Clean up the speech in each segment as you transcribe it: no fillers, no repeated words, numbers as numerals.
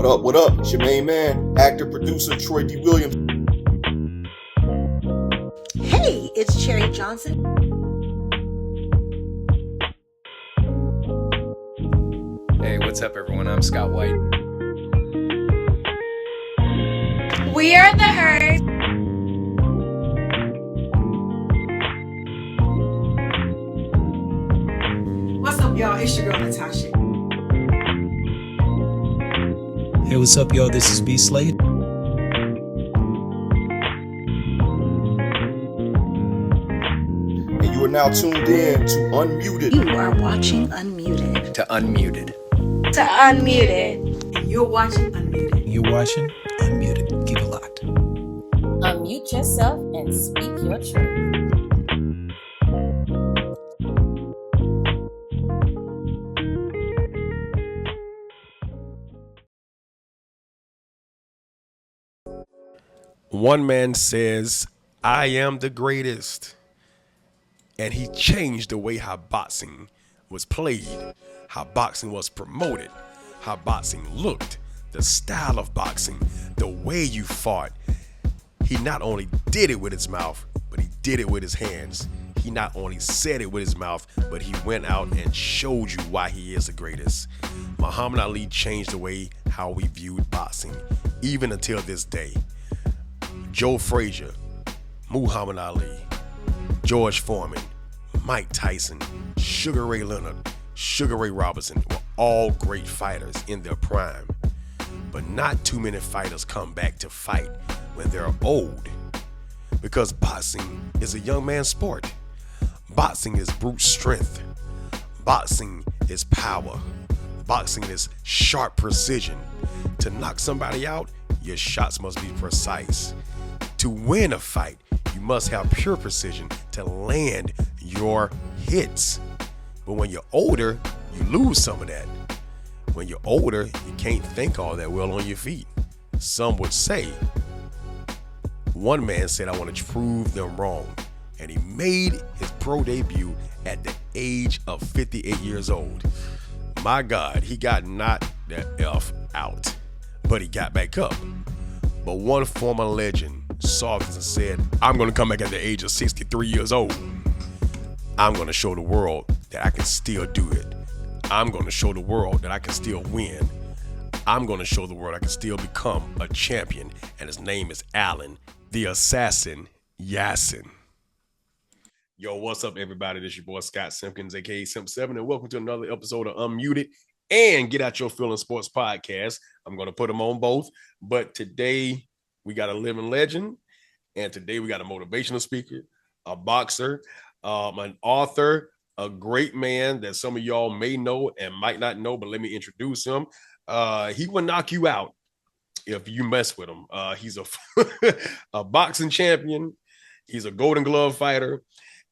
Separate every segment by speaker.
Speaker 1: What up, what up? It's your main man, actor, producer, Troy D. Williams.
Speaker 2: Hey, it's Cherry Johnson.
Speaker 3: Hey, what's up, everyone? I'm Scott White.
Speaker 4: We are the Herd.
Speaker 2: What's up, y'all? It's your girl, Natasha.
Speaker 5: Hey, what's up, y'all? This is B Slade.
Speaker 1: And you are now tuned in to Unmuted.
Speaker 2: You are watching Unmuted.
Speaker 3: To Unmuted.
Speaker 4: To Unmuted.
Speaker 2: And you're watching Unmuted.
Speaker 5: You're watching Unmuted. Keep it locked.
Speaker 6: Unmute yourself and speak your truth.
Speaker 7: One man says, I am the greatest. And he changed the way how boxing was played, how boxing was promoted, how boxing looked, the style of boxing, the way you fought. He not only did it with his mouth, but he did it with his hands. He not only said it with his mouth, but he went out and showed you why he is the greatest. Muhammad Ali changed the way how we viewed boxing, even until this day. Joe Frazier, Muhammad Ali, George Foreman, Mike Tyson, Sugar Ray Leonard, Sugar Ray Robinson were all great fighters in their prime. But not too many fighters come back to fight when they're old. Because boxing is a young man's sport. Boxing is brute strength. Boxing is power. Boxing is sharp precision. To knock somebody out, your shots must be precise. To win a fight, you must have pure precision to land your hits. But when you're older, you lose some of that. When you're older, you can't think all that well on your feet. Some would say, one man said, I want to prove them wrong. And he made his pro debut at the age of 58 years old. My God, he got knocked the F out, but he got back up. But one former legend saw this and said, I'm going to come back at the age of 63 years old. I'm going to show the world that I can still do it. I'm going to show the world that I can still win. I'm going to show the world I can still become a champion. And his name is Allan, the assassin, Yassen. Yo, what's up, everybody? This is your boy, Scott Simpkins, a.k.a. Simp7, and welcome to another episode of Unmuted and Get Out Your Feeling Sports Podcast. I'm going to put them on both, but today we got a living legend, and today we got a motivational speaker, a boxer, an author, a great man that some of y'all may know and might not know, but let me introduce him. He will knock you out if you mess with him. He's a boxing champion. He's a Golden Glove fighter,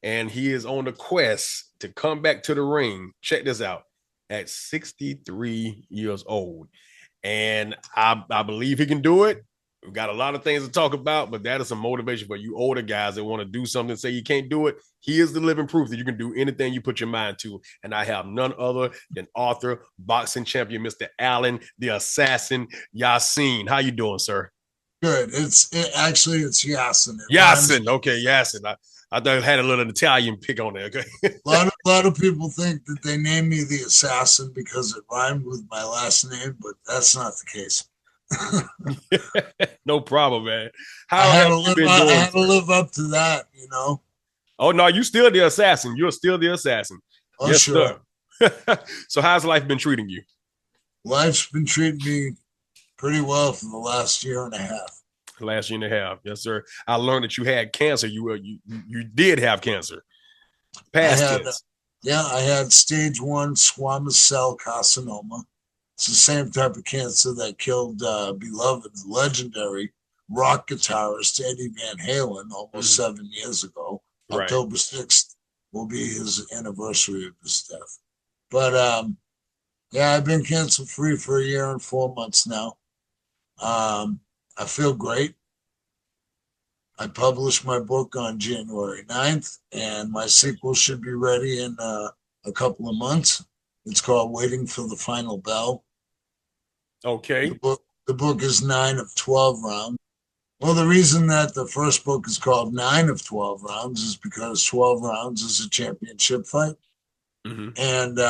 Speaker 7: and he is on the quest to come back to the ring. Check this out. At 63 years old. And I believe he can do it. We've got a lot of things to talk about, but that is some motivation for you older guys that want to do something, say you can't do it. He is the living proof that you can do anything you put your mind to. And I have none other than author, boxing champion, Mr. Allan, the assassin, Yassen. How you doing, sir?
Speaker 8: Good. It's Yassen.
Speaker 7: Yassen. Okay, Yassen. I thought it had a little Italian pick on there. Okay.
Speaker 8: A lot of people think that they named me the assassin because it rhymed with my last name, but that's not the case.
Speaker 7: No problem, man.
Speaker 8: I had to live up to that, you know.
Speaker 7: Oh no, you still the assassin. You're still the assassin.
Speaker 8: Oh,
Speaker 7: yes,
Speaker 8: sure.
Speaker 7: Sir. So how's life been treating you?
Speaker 8: Life's been treating me pretty well for the last year and a half.
Speaker 7: Last year and a half, yes, sir. I learned that you had cancer. You did have cancer. Past tense.
Speaker 8: I had stage 1 squamous cell carcinoma. It's the same type of cancer that killed beloved, legendary rock guitarist Eddie Van Halen almost 7 years ago. Right. October 6th will be his anniversary of his death. But I've been cancer free for a year and 4 months now. I feel great. I published my book on January 9th, and my sequel should be ready in a couple of months. It's called Waiting for the Final Bell.
Speaker 7: Okay.
Speaker 8: The book is 9 of 12 rounds. Well, the reason that the first book is called 9 of 12 rounds is because 12 rounds is a championship fight.
Speaker 7: Mm-hmm.
Speaker 8: And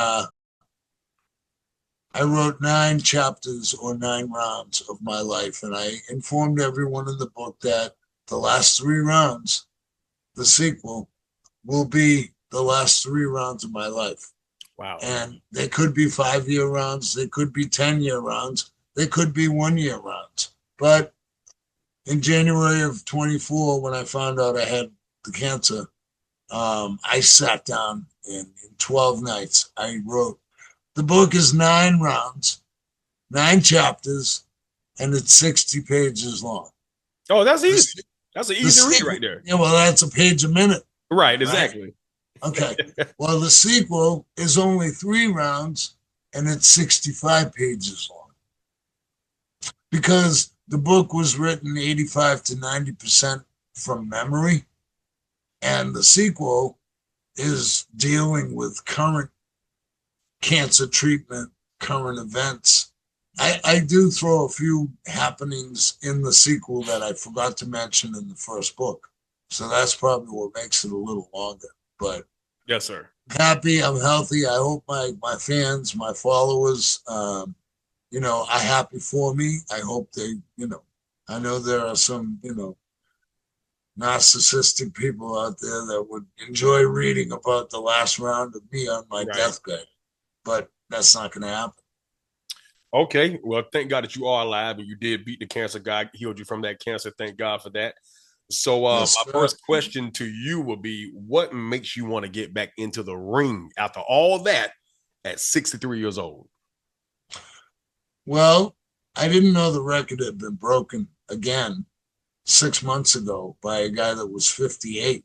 Speaker 8: I wrote 9 chapters or 9 rounds of my life. And I informed everyone in the book that the last 3 rounds, the sequel, will be the last 3 rounds of my life.
Speaker 7: Wow.
Speaker 8: And they could be 5-year rounds. They could be 10-year rounds. They could be 1-year rounds. But in January of 24, when I found out I had the cancer, I sat down and in 12 nights, I wrote. The book is 9 rounds, 9 chapters, and it's 60 pages long.
Speaker 7: Oh, that's easy. That's an easy read right there.
Speaker 8: Yeah, well, that's a page a minute.
Speaker 7: Right, exactly.
Speaker 8: Right? Okay. Well, the sequel is only 3 rounds, and it's 65 pages long. Because the book was written 85 to 90% from memory, and the sequel is dealing with current cancer treatment, current events. I do throw a few happenings in the sequel that I forgot to mention in the first book. So that's probably what makes it a little longer. But
Speaker 7: yes, sir.
Speaker 8: I'm happy, I'm healthy. I hope my fans, my followers, are happy for me. I hope they, I know there are some, narcissistic people out there that would enjoy reading about the last round of me on my deathbed, but that's not going to happen.
Speaker 7: Okay. Well, thank God that you are alive and you did beat the cancer. God healed you from that cancer. Thank God for that. So
Speaker 8: Yes,
Speaker 7: my first question to you will be, what makes you want to get back into the ring after all that at 63 years old?
Speaker 8: Well, I didn't know the record had been broken again 6 months ago by a guy that was 58.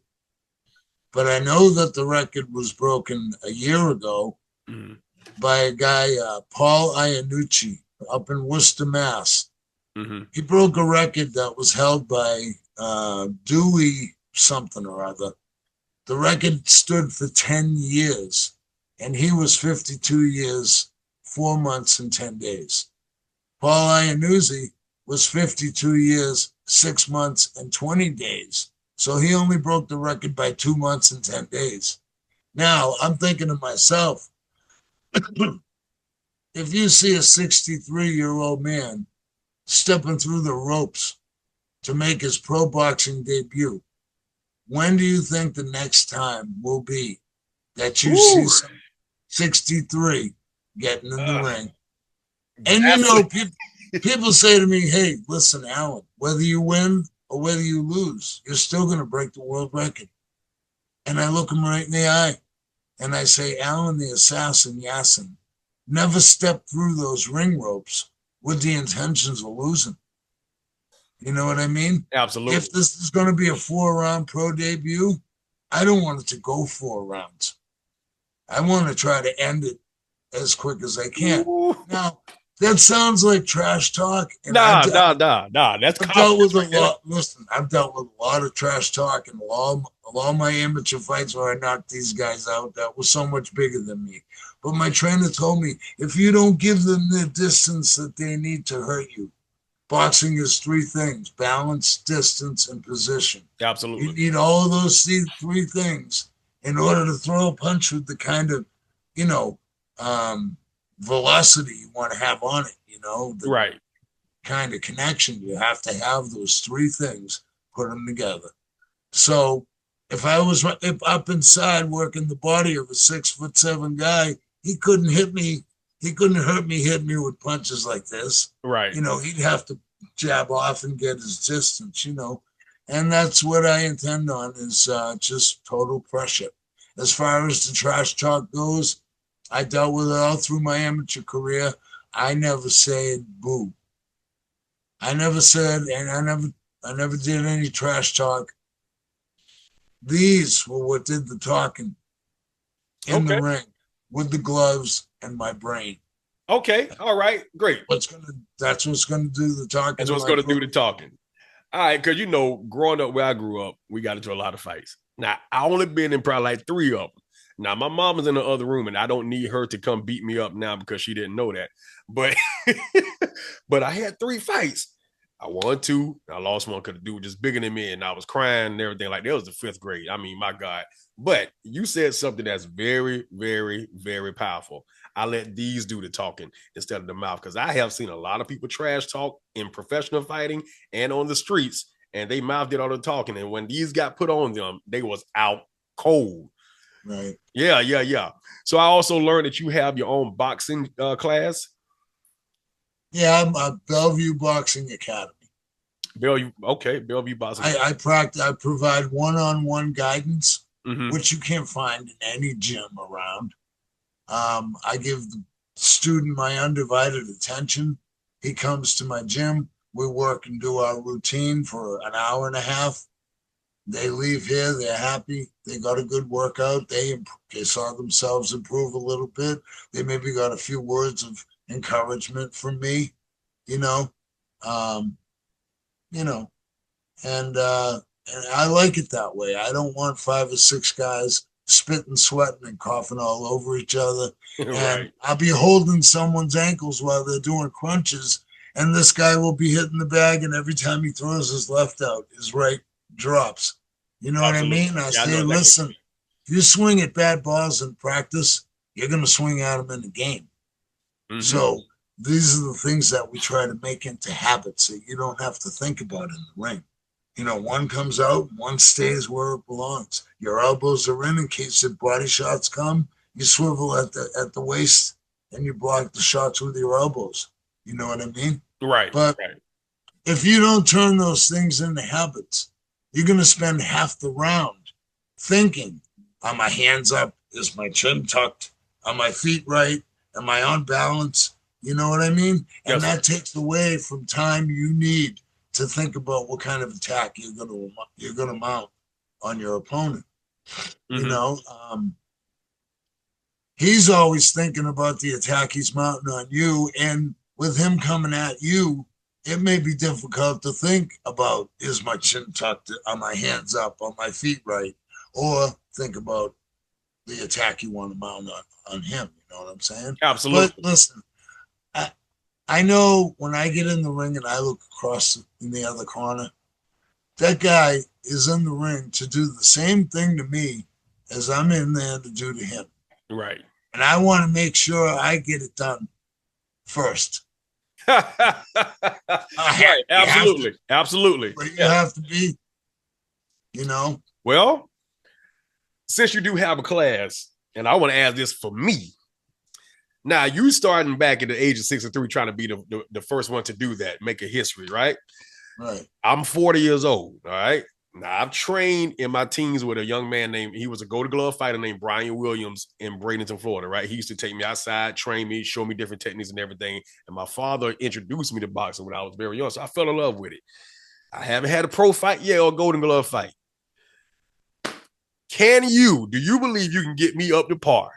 Speaker 8: But I know that the record was broken a year ago by a guy, Paul Iannucci, up in Worcester, Mass. He broke a record that was held by Dewey something or other. The record stood for 10 years, and he was 52 years, 4 months, and 10 days. Paul Iannucci was 52 years, 6 months, and 20 days. So he only broke the record by 2 months and 10 days. Now, I'm thinking to myself, if you see a 63-year-old man stepping through the ropes to make his pro boxing debut, when do you think the next time will be that you see some 63 getting in the ring? And people say to me, hey, listen, Allan, whether you win or whether you lose, you're still going to break the world record. And I look him right in the eye and I say, Allan the assassin Yassen never stepped through those ring ropes with the intentions of losing. You know what I mean?
Speaker 7: Absolutely.
Speaker 8: If this is going to be a 4-round pro debut, I don't want it to go 4 rounds. I want to try to end it as quick as I can. Ooh. Now, that sounds like trash talk. And
Speaker 7: Nah. That's
Speaker 8: I've dealt with a lot. Listen, I've dealt with a lot of trash talk and all my amateur fights where I knocked these guys out that was so much bigger than me. But my trainer told me, if you don't give them the distance that they need to hurt you, boxing is 3 things: balance, distance, and position.
Speaker 7: Absolutely.
Speaker 8: You need all of those 3 things in order to throw a punch with the kind of, velocity you want to have on it, the kind of connection. You have to have those 3 things, put them together. So if I was up inside working the body of a 6'7" guy, he couldn't hit me. He couldn't hurt me, hit me with punches like this.
Speaker 7: Right.
Speaker 8: He'd have to jab off and get his distance, and that's what I intend on, is just total pressure. As far as the trash talk goes, I dealt with it all through my amateur career. I never said boo. I never said, and I never did any trash talk. These were what did the talking in the ring with the gloves and my brain.
Speaker 7: Okay. All right. Great.
Speaker 8: That's what's gonna do the talking.
Speaker 7: That's what's gonna do the talking. All right, because growing up where I grew up, we got into a lot of fights. Now, I only been in probably like 3 of them. Now, my mom is in the other room, and I don't need her to come beat me up now because she didn't know that. But But I had 3 fights. I won 2. I lost one because the dude was just bigger than me, and I was crying and everything. Like, that was the 5th grade. I mean, my God. But you said something that's very, very, very powerful. I let these do the talking instead of the mouth, because I have seen a lot of people trash talk in professional fighting and on the streets, and they mouth did all the talking. And when these got put on them, they was out cold.
Speaker 8: Right.
Speaker 7: Yeah. So I also learned that you have your own boxing class.
Speaker 8: Yeah, I'm a Bellevue Boxing Academy.
Speaker 7: Bellevue Boxing.
Speaker 8: I practice. I provide one-on-one guidance,
Speaker 7: Mhm.
Speaker 8: which you can't find in any gym around. I give the student my undivided attention. He comes to my gym. We work and do our routine for an hour and a half. They leave here. They're happy. They got a good workout. They saw themselves improve a little bit. They maybe got a few words of encouragement from me, you know, um, and I like it that way. I don't want 5 or 6 guys spitting, sweating, and coughing all over each other.
Speaker 7: Right.
Speaker 8: And I'll be holding someone's ankles while they're doing crunches, and this guy will be hitting the bag, and every time he throws his left out, his right drops. You know
Speaker 7: Absolutely.
Speaker 8: what I mean? I
Speaker 7: Yeah, I know
Speaker 8: say,
Speaker 7: exactly.
Speaker 8: listen, if you swing at bad balls in practice, you're going to swing at them in the game.
Speaker 7: Mhm.
Speaker 8: So these are the things that we try to make into habits that you don't have to think about in the ring. One comes out, one stays where it belongs. Your elbows are in case the body shots come. You swivel at the waist and you block the shots with your elbows. You know what I mean?
Speaker 7: Right.
Speaker 8: But
Speaker 7: right.
Speaker 8: if you don't turn those things into habits, you're going to spend half the round thinking, are my hands up? Is my chin tucked? Are my feet right? Am I on balance? You know what I mean? And
Speaker 7: Yes.
Speaker 8: that takes away from time you need to think about what kind of attack you're going to mount on your opponent.
Speaker 7: Mhm.
Speaker 8: He's always thinking about the attack he's mounting on you, and with him coming at you, it may be difficult to think about, is my chin tucked? Are my hands up? Are my feet right? Or think about the attack you want to mount on him. You know what I'm saying?
Speaker 7: Absolutely.
Speaker 8: But listen, I know when I get in the ring and I look across in the other corner, that guy is in the ring to do the same thing to me as I'm in there to do to him.
Speaker 7: Right.
Speaker 8: And I want to make sure I get it done first.
Speaker 7: Right. Absolutely.
Speaker 8: But you have to be,
Speaker 7: Well, since you do have a class, and I want to ask this for me. Now, you starting back at the age of 63, trying to be the first one to do that, make a history, right?
Speaker 8: Right.
Speaker 7: I'm 40 years old, all right? Now, I've trained in my teens with a young man he was a Golden Glove fighter named Brian Williams in Bradenton, Florida, right? He used to take me outside, train me, show me different techniques and everything. And my father introduced me to boxing when I was very young, so I fell in love with it. I haven't had a pro fight yet or a Golden Glove fight. Do you believe you can get me up to par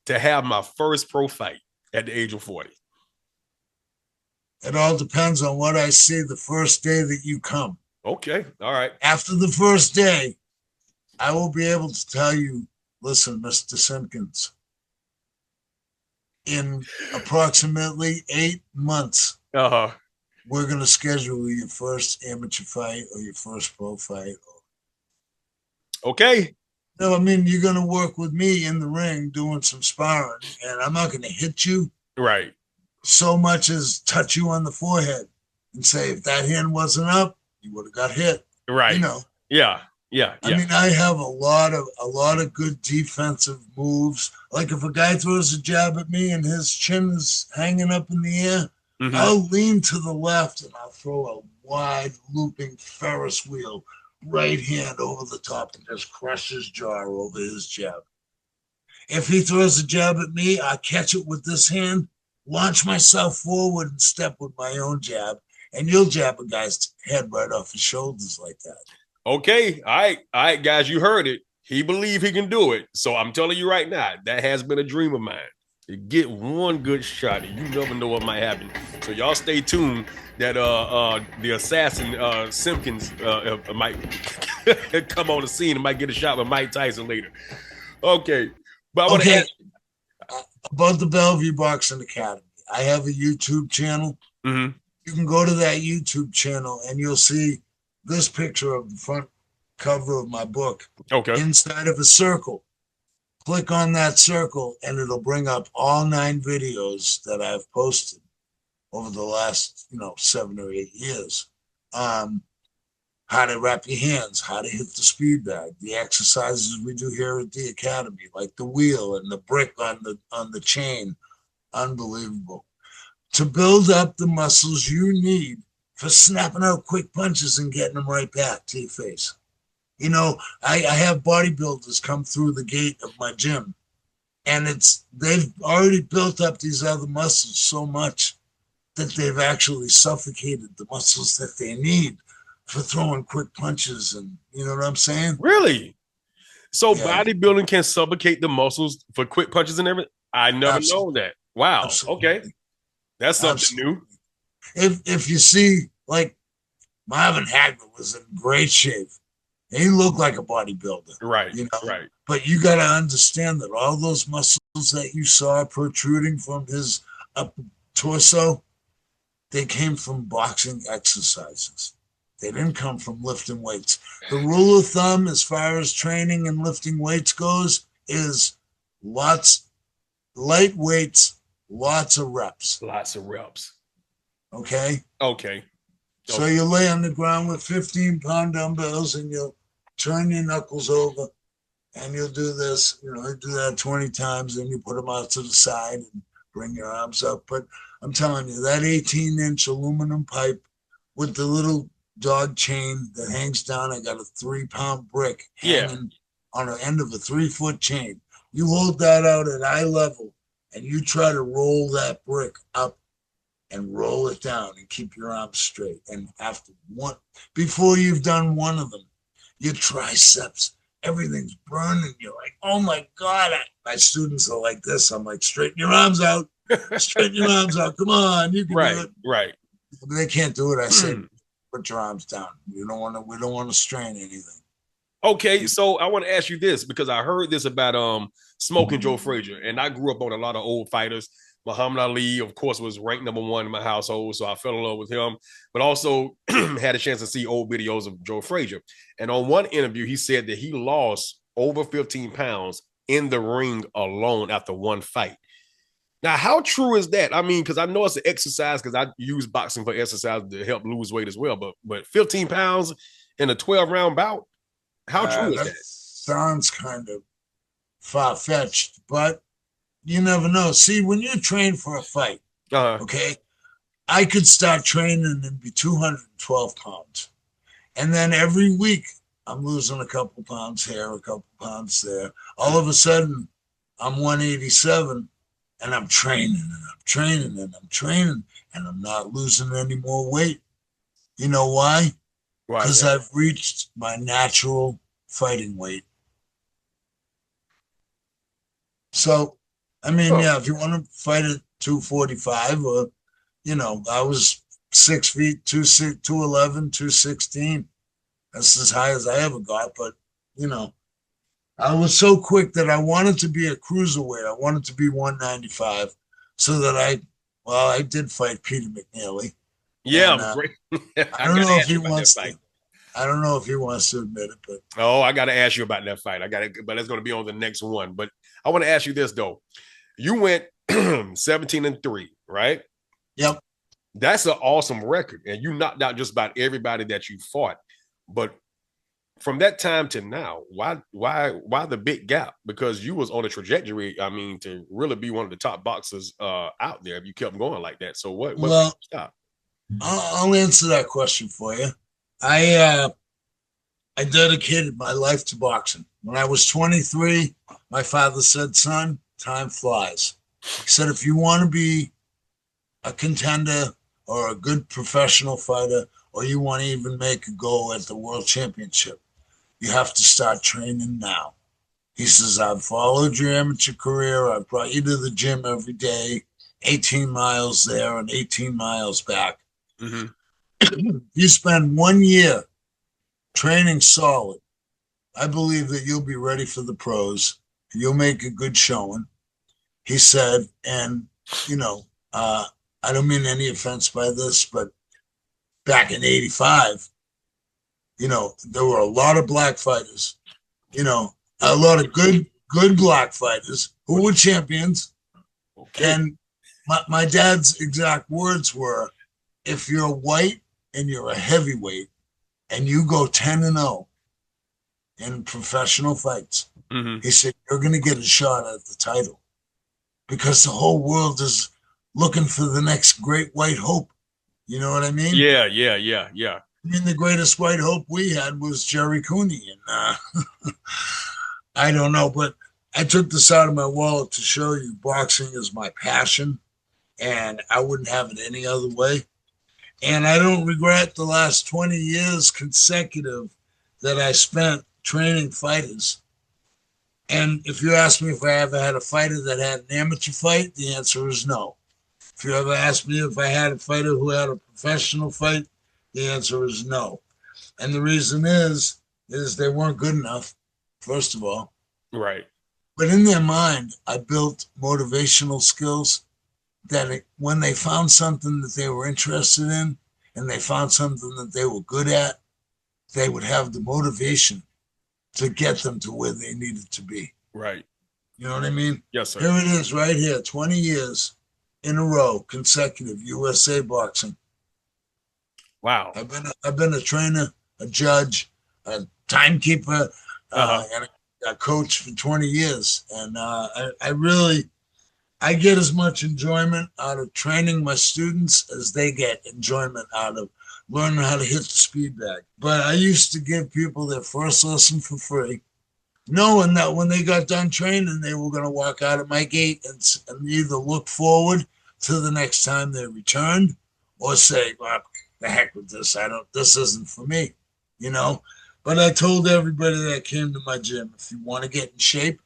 Speaker 7: to have my first pro fight at the age of 40?
Speaker 8: It all depends on what I see the first day that you come.
Speaker 7: Okay. All right.
Speaker 8: After the first day, I will be able to tell you, listen, Mr. Simpkins, in approximately 8 months, we're going to schedule your first amateur fight or your first pro fight.
Speaker 7: Okay.
Speaker 8: No, I mean, you're going to work with me in the ring doing some sparring, and I'm not going to hit you
Speaker 7: Right.
Speaker 8: so much as touch you on the forehead and say, if that hand wasn't up, you would have got hit.
Speaker 7: Right. Yeah.
Speaker 8: I mean, I have a lot of good defensive moves. Like if a guy throws a jab at me and his chin is hanging up in the air,
Speaker 7: Mhm.
Speaker 8: I'll lean to the left and I'll throw a wide looping Ferris wheel right hand over the top and just crush his jaw over his jab. If he throws a jab at me, I catch it with this hand, launch myself forward and step with my own jab, and you'll jab a guy's head right off his shoulders like that.
Speaker 7: Okay. All right, guys, you heard it. He believes he can do it. So I'm telling you right now, that has been a dream of mine. To get one good shot, and you never know what might happen. So y'all stay tuned that the assassin Simpkins might come on the scene and might get a shot with Mike Tyson later. Okay. But I want to ask
Speaker 8: about the Bellevue Boxing Academy. I have a YouTube channel.
Speaker 7: Mm-hmm.
Speaker 8: You can go to that YouTube channel and you'll see this picture of the front cover of my book
Speaker 7: Okay.
Speaker 8: inside of a circle. Click on that circle and it'll bring up all 9 videos that I've posted over the last, 7 or 8 years. How to wrap your hands, how to hit the speed bag, the exercises we do here at the academy, like the wheel and the brick on the chain. Unbelievable. To build up the muscles you need for snapping out quick punches and getting them right back to your face. I have bodybuilders come through the gate of my gym, and they've already built up these other muscles so much that they've actually suffocated the muscles that they need for throwing quick punches. And you know what I'm saying?
Speaker 7: Really? So
Speaker 8: Yeah.
Speaker 7: bodybuilding can suffocate the muscles for quick punches and everything? I never know that. Wow.
Speaker 8: Absolutely.
Speaker 7: Okay. That's something new.
Speaker 8: If you see, like, Marvin Hagler was in great shape. He looked like a bodybuilder.
Speaker 7: Right.
Speaker 8: Right. But you got to understand that all those muscles that you saw protruding from his upper torso, they came from boxing exercises. They didn't come from lifting weights. The rule of thumb as far as training and lifting weights goes is light weights, lots of reps.
Speaker 7: Lots of reps.
Speaker 8: Okay?
Speaker 7: Okay.
Speaker 8: So you lay on the ground with 15-pound dumbbells and you'll turn your knuckles over and you'll do this, you do that 20 times, and you put them out to the side and bring your arms up. But I'm telling you, that 18-inch aluminum pipe with the little dog chain that hangs down, I got a 3-pound brick hanging on the end of a 3-foot chain. You hold that out at eye level and you try to roll that brick up and roll it down and keep your arms straight. And before you've done one of them, your triceps, everything's burning. You're like, oh my God. My students are like this. I'm like, straighten your arms out. Straighten your arms out. Come on, you can do it.
Speaker 7: Right.
Speaker 8: But they can't do it. I say, put your arms down. We don't want to strain anything.
Speaker 7: Okay, so I want to ask you this, because I heard this about Smoking Joe Frazier, and I grew up on a lot of old fighters. Muhammad Ali, of course, was ranked #1 in my household, so I fell in love with him, but also had a chance to see old videos of Joe Frazier. And on one interview, he said that he lost over 15 pounds in the ring alone after one fight. Now, how true is that? I mean, because I know it's an exercise, because I use boxing for exercise to help lose weight as well, but 15 pounds in a 12-round bout, how true is that?
Speaker 8: Sounds kind of far-fetched, but you never know. See, when you train for a fight, okay, I could start training and be 212 pounds. And then every week, I'm losing a couple pounds here, a couple pounds there. All of a sudden, I'm 187, and I'm training, and I'm training, and I'm training, and I'm not losing any more weight. You know why? Because I've reached my natural fighting weight. So, I mean, if you want to fight at 245, or, I was 6 feet, 211, 216. That's as high as I ever got. But, I was so quick that I wanted to be a cruiserweight. I wanted to be 195, so that I did fight Peter McNeely.
Speaker 7: Yeah,
Speaker 8: and, I don't know if he wants to. I don't know if he wants to admit it, but
Speaker 7: I got to ask you about that fight. But it's going to be on the next one. But I want to ask you this though: you went 17-3, right?
Speaker 8: Yep.
Speaker 7: That's an awesome record, and you knocked out just about everybody that you fought. But from that time to now, why the big gap? Because you was on a trajectory, I mean, to really be one of the top boxers out there if you kept going like that. So what stop?
Speaker 8: I'll answer that question for you. I dedicated my life to boxing. When I was 23, my father said, son, time flies. He said, if you want to be a contender or a good professional fighter, or you want to even make a go at the world championship, you have to start training now. He says, I've followed your amateur career. I've brought you to the gym every day, 18 miles there and 18 miles back.
Speaker 7: Mm-hmm.
Speaker 8: You spend 1 year training solid, I believe that you'll be ready for the pros. You'll make a good showing, he said. And, I I don't mean any offense by this, but back in '85, there were a lot of black fighters, a lot of good black fighters who were champions.
Speaker 7: Okay.
Speaker 8: And my dad's exact words were, if you're white and you're a heavyweight and you go 10-0 in professional fights, he said, you're going to get a shot at the title because the whole world is looking for the next great white hope. You know what I mean?
Speaker 7: Yeah.
Speaker 8: I mean, the greatest white hope we had was Jerry Cooney. And I don't know, but I took this out of my wallet to show you boxing is my passion, and I wouldn't have it any other way. And I don't regret the last 20 years consecutive that I spent training fighters. And if you ask me if I ever had a fighter that had an amateur fight, the answer is no. If you ever ask me if I had a fighter who had a professional fight, the answer is no. And the reason is they weren't good enough, first of all.
Speaker 7: Right.
Speaker 8: But in their mind, I built motivational skills that when they found something that they were interested in and they found something that they were good at, they would have the motivation to get them to where they needed to be.
Speaker 7: Right.
Speaker 8: You know what I mean?
Speaker 7: Yes, sir.
Speaker 8: Here it is right here, 20 years in a row, consecutive USA boxing.
Speaker 7: Wow.
Speaker 8: I've been a trainer, a judge, a timekeeper, and a coach for 20 years. And I get as much enjoyment out of training my students as they get enjoyment out of learning how to hit the speed bag. But I used to give people their first lesson for free, knowing that when they got done training, they were going to walk out of my gate and either look forward to the next time they returned or say, well, the heck with this. This isn't for me, But I told everybody that came to my gym, if you want to get in shape,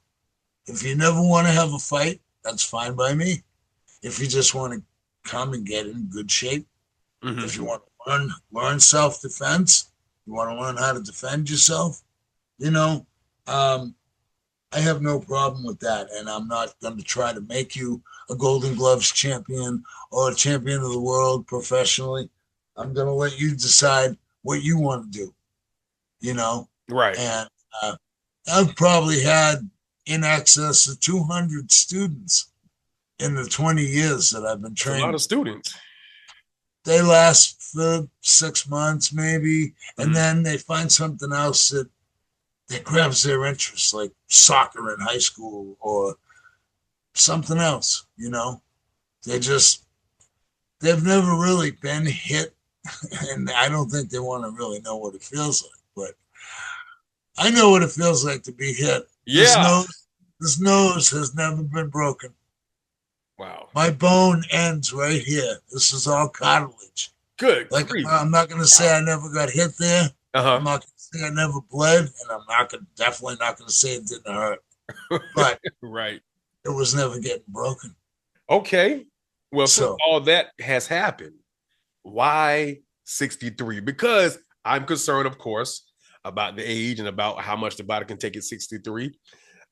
Speaker 8: if you never want to have a fight, that's fine by me. If you just want to come and get in good shape, if you want to learn self-defense, you want to learn how to defend yourself, I have no problem with that. And I'm not going to try to make you a Golden Gloves champion or a champion of the world professionally. I'm going to let you decide what you want to do,
Speaker 7: Right.
Speaker 8: And I've probably had in excess of 200 students in the 20 years that I've been training.
Speaker 7: A lot of students.
Speaker 8: They last for 6 months maybe, and then they find something else that grabs their interest, like soccer in high school or something else, They've never really been hit, and I don't think they want to really know what it feels like, but I know what it feels like to be hit.
Speaker 7: Yeah.
Speaker 8: This nose has never been broken.
Speaker 7: Wow.
Speaker 8: My bone ends right here. This is all cartilage.
Speaker 7: Good.
Speaker 8: Like, I'm not going to say I never got hit there. I'm not going to say I never bled, and I'm definitely not going to say it didn't hurt. But
Speaker 7: right.
Speaker 8: It was never getting broken.
Speaker 7: Okay. Well, so all that has happened, why 63? Because I'm concerned, of course, about the age and about how much the body can take at 63.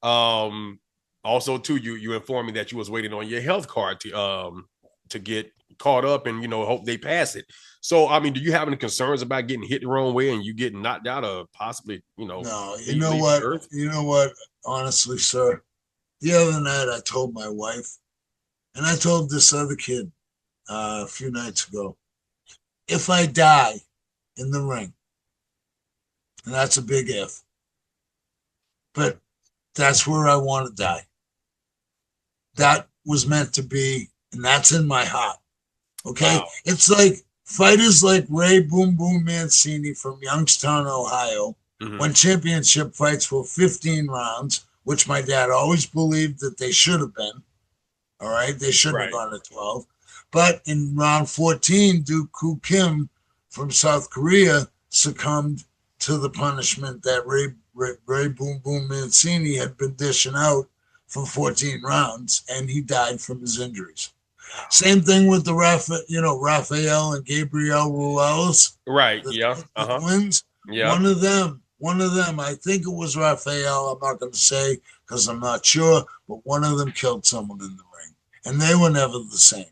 Speaker 7: Also, too, you informed me that you was waiting on your health card to get caught up and hope they pass it. So, I mean, do you have any concerns about getting hit the wrong way and you getting knocked out of possibly,
Speaker 8: No, you know what? Earth? You know what? Honestly, sir, the other night I told my wife, and I told this other kid a few nights ago, if I die in the ring, and that's a big if, but that's where I want to die. That was meant to be, and that's in my heart. Okay? Wow. It's like fighters like Ray Boom Boom Mancini from Youngstown, Ohio, won championship fights for 15 rounds, which my dad always believed that they should have been. All right? They shouldn't have gone to 12. But in round 14, Duke Koo Kim from South Korea succumbed to the punishment that Ray Boom Boom Mancini had been dishing out for 14 rounds, and he died from his injuries. Same thing with the Rafael and Gabriel Ruelas.
Speaker 7: Right.
Speaker 8: The twins. Yeah. One of them, I think it was Rafael. I'm not going to say because I'm not sure, but one of them killed someone in the ring, and they were never the same.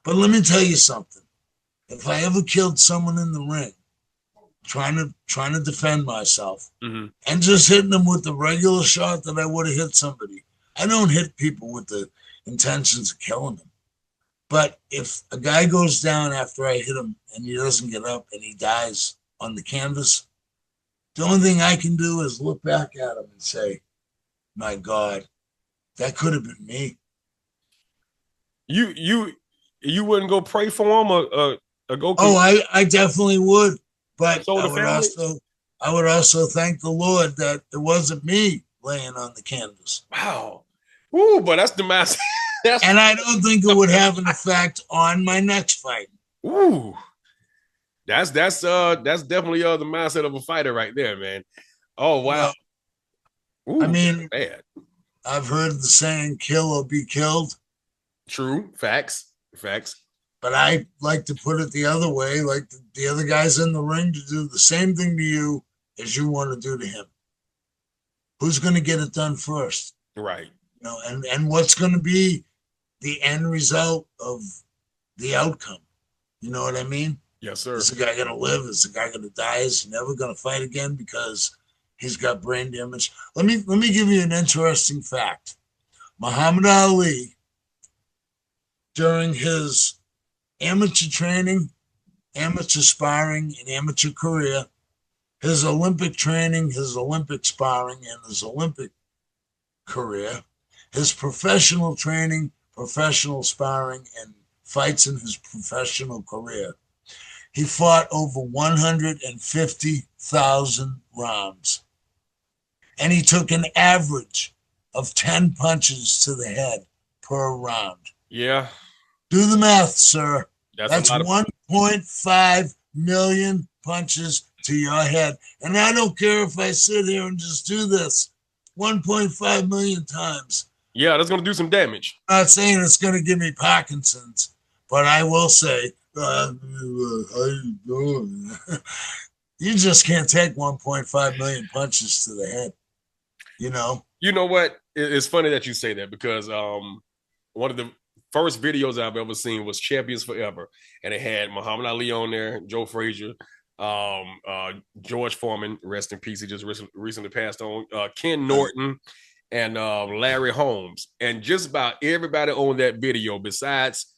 Speaker 8: But let me tell you something. If I ever killed someone in the ring, trying to defend myself, and just hitting them with the regular shot that I would have hit somebody, I don't hit people with the intentions of killing them. But if a guy goes down after I hit him and he doesn't get up and he dies on the canvas, the only thing I can do is look back at him and say, my God, that could have been me.
Speaker 7: You wouldn't go pray for him or go?
Speaker 8: Oh, I definitely would. But
Speaker 7: So
Speaker 8: I would also thank the Lord that it wasn't me laying on the canvas.
Speaker 7: Wow. Ooh, but that's the mass.
Speaker 8: And I don't think it would have an effect on my next fight.
Speaker 7: Ooh. That's definitely the mindset of a fighter right there, man. Oh wow.
Speaker 8: Ooh, I mean,
Speaker 7: bad.
Speaker 8: I've heard the saying kill or be killed.
Speaker 7: True. Facts.
Speaker 8: But I like to put it the other way, like the other guys in the ring, to do the same thing to you as you want to do to him. Who's going to get it done first?
Speaker 7: Right.
Speaker 8: You know, and what's going to be the end result of the outcome? You know what I mean?
Speaker 7: Yes, sir.
Speaker 8: Is the guy going to live? Is the guy going to die? Is he never going to fight again because he's got brain damage? Let me give you an interesting fact. Muhammad Ali, during his amateur training, amateur sparring, and amateur career, his Olympic training, his Olympic sparring, and his Olympic career, his professional training, professional sparring, and fights in his professional career, he fought over 150,000 rounds. And he took an average of 10 punches to the head per round.
Speaker 7: Yeah.
Speaker 8: Do the math, sir. That's
Speaker 7: 1.5
Speaker 8: million punches to your head. And I don't care if I sit here and just do this 1.5 million times.
Speaker 7: Yeah, that's going to do some damage.
Speaker 8: I'm not saying it's going to give me Parkinson's, but I will say, how you doing? You just can't take 1.5 million punches to the head, you know?
Speaker 7: You know what? It's funny that you say that because one of the first videos I've ever seen was Champions Forever, and it had Muhammad Ali on there, Joe Frazier, George Foreman, rest in peace, he just recently passed on, Ken Norton, and Larry Holmes. And just about everybody on that video, besides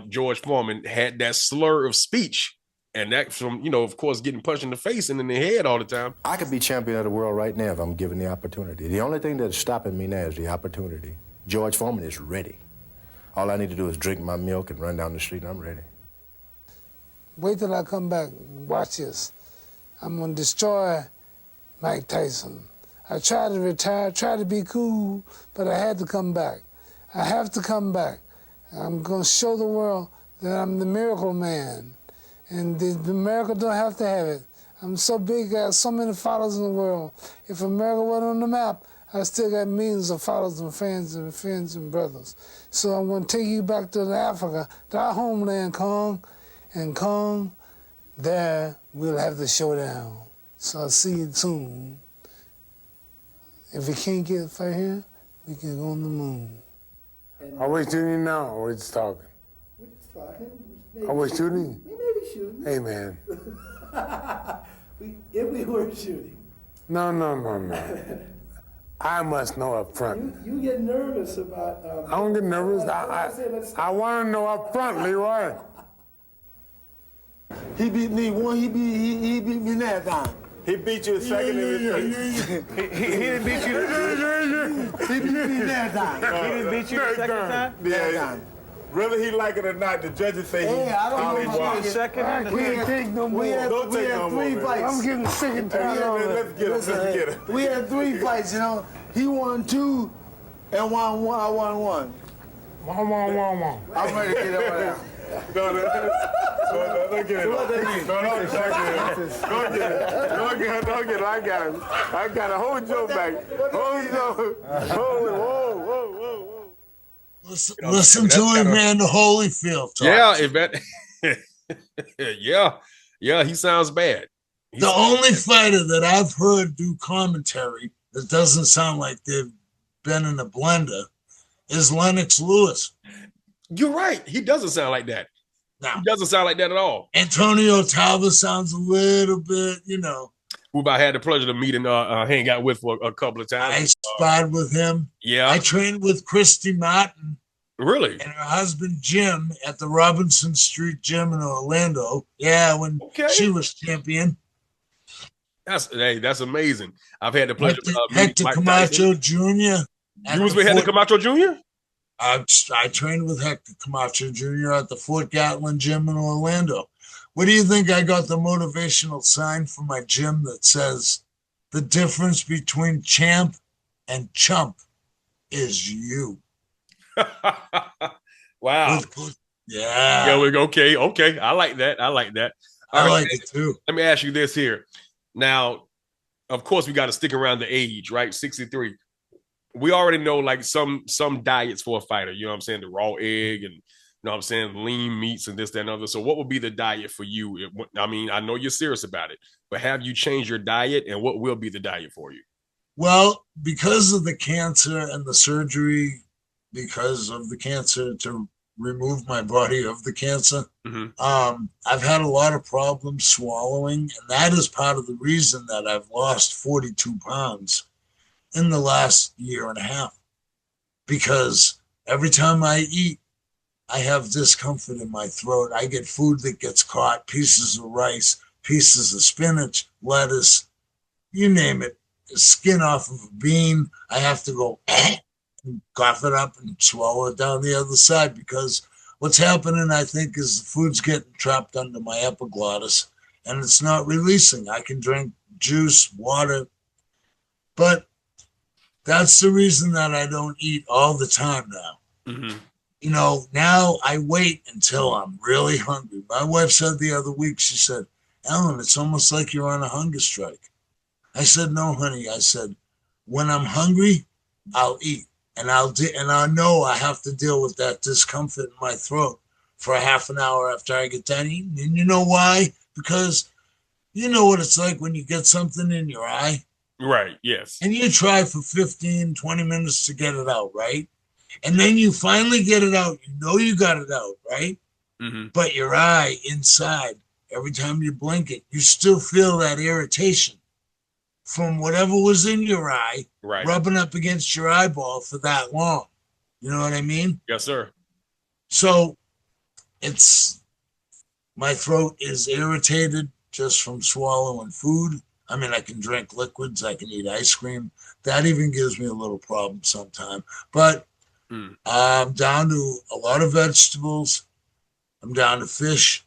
Speaker 7: George Foreman, had that slur of speech. And that from, of course, getting punched in the face and in the head all the time.
Speaker 9: I could be champion of the world right now if I'm given the opportunity. The only thing that's stopping me now is the opportunity. George Foreman is ready. All I need to do is drink my milk and run down the street, and I'm ready.
Speaker 10: Wait till I come back. Watch this. I'm going to destroy Mike Tyson. I tried to retire, tried to be cool, but I had to come back. I have to come back. I'm going to show the world that I'm the miracle man. And the miracle don't have to have it. I'm so big, I got so many followers in the world. If America wasn't on the map, I still got millions of followers and friends and brothers. So I'm going to take you back to Africa, to our homeland, Kong. And Kong, there we'll have the showdown. So I'll see you soon. If we can't get it right here, we can go on the moon.
Speaker 11: Are we shooting now or are we just talking?
Speaker 12: We're just talking.
Speaker 11: Are we shooting?
Speaker 12: We may be shooting.
Speaker 11: Hey, man.
Speaker 12: If we were shooting.
Speaker 11: No. I must know up front.
Speaker 12: You get nervous about...
Speaker 11: I don't get nervous. I want to know up front, Leroy.
Speaker 12: He beat me one, he beat me that time.
Speaker 11: He beat you a second in the
Speaker 12: He didn't beat you He beat me that time.
Speaker 11: He didn't beat you the second time?
Speaker 12: That time.
Speaker 11: Whether he like it or not, the judges say
Speaker 12: hey, I don't know
Speaker 11: about
Speaker 12: the second. We can't take no more. We had three fights.
Speaker 10: I'm getting sick and tired of it.
Speaker 11: Let's get him.
Speaker 12: We had 3 fights, He won 2 and I won 1.
Speaker 11: One.
Speaker 12: I'm ready to get over there.
Speaker 11: Don't get it. Don't get it. I got a whole joke back. Whoa.
Speaker 8: Listen to him, man. The Holyfield talk.
Speaker 7: Yeah, he sounds bad.
Speaker 8: The only fighter that I've heard do commentary that doesn't sound like they've been in a blender is Lennox Lewis.
Speaker 7: You're right. He doesn't sound like that.
Speaker 8: No.
Speaker 7: He doesn't sound like that at all.
Speaker 8: Antonio Talbot sounds a little bit, you know.
Speaker 7: Who I had the pleasure to meet and hang out with for a couple of times.
Speaker 8: I sparred with him.
Speaker 7: Yeah.
Speaker 8: I trained with Christy Martin.
Speaker 7: Really?
Speaker 8: And her husband Jim at the Robinson Street Gym in Orlando. Yeah, when she was champion.
Speaker 7: That's amazing. I've had the pleasure of
Speaker 8: Hector Camacho Jr.
Speaker 7: You was with Hector Camacho Jr.?
Speaker 8: I trained with Hector Camacho Jr. at the Fort Gatlin Gym in Orlando. What do you think I got the motivational sign for my gym that says the difference between champ and chump is you?
Speaker 7: Wow.
Speaker 8: Yeah.
Speaker 7: Okay. I like that. All
Speaker 8: I
Speaker 7: right,
Speaker 8: like it too.
Speaker 7: Let me ask you this here. Now, of course, we got to stick around the age, right? 63. We already know like some diets for a fighter. You know what I'm saying? The raw egg and, you know what I'm saying, lean meats and this, that, and other. So what would be the diet for you? I mean, I know you're serious about it, but have you changed your diet, and what will be the diet for you?
Speaker 8: Well, because of the cancer and the surgery, because of the cancer to remove my body of the cancer, I've had a lot of problems swallowing, and that is part of the reason that I've lost 42 pounds in the last year and a half. Because every time I eat, I have discomfort in my throat. I get food that gets caught, pieces of rice, pieces of spinach, lettuce, you name it, skin off of a bean. I have to go and cough it up and swallow it down the other side, because what's happening, I think, is the food's getting trapped under my epiglottis and it's not releasing. I can drink juice, water, but that's the reason that I don't eat all the time now. You know, now I wait until I'm really hungry. My wife said the other week, she said, Allan, it's almost like you're on a hunger strike. I said, no, honey. I said, when I'm hungry, I'll eat. And I know I have to deal with that discomfort in my throat for a half an hour after I get done eating. And you know why? Because you know what it's like when you get something in your eye.
Speaker 7: Right, yes.
Speaker 8: And you try for 15, 20 minutes to get it out, right? And then you finally get it out. You know you got it out, right? But your eye inside, every time you blink it, you still feel that irritation from whatever was in your eye rubbing up against your eyeball for that long. You know what I mean?
Speaker 7: Yes, sir.
Speaker 8: So my throat is irritated just from swallowing food. I mean, I can drink liquids, I can eat ice cream. That even gives me a little problem sometimes. But I'm down to a lot of vegetables. I'm down to fish,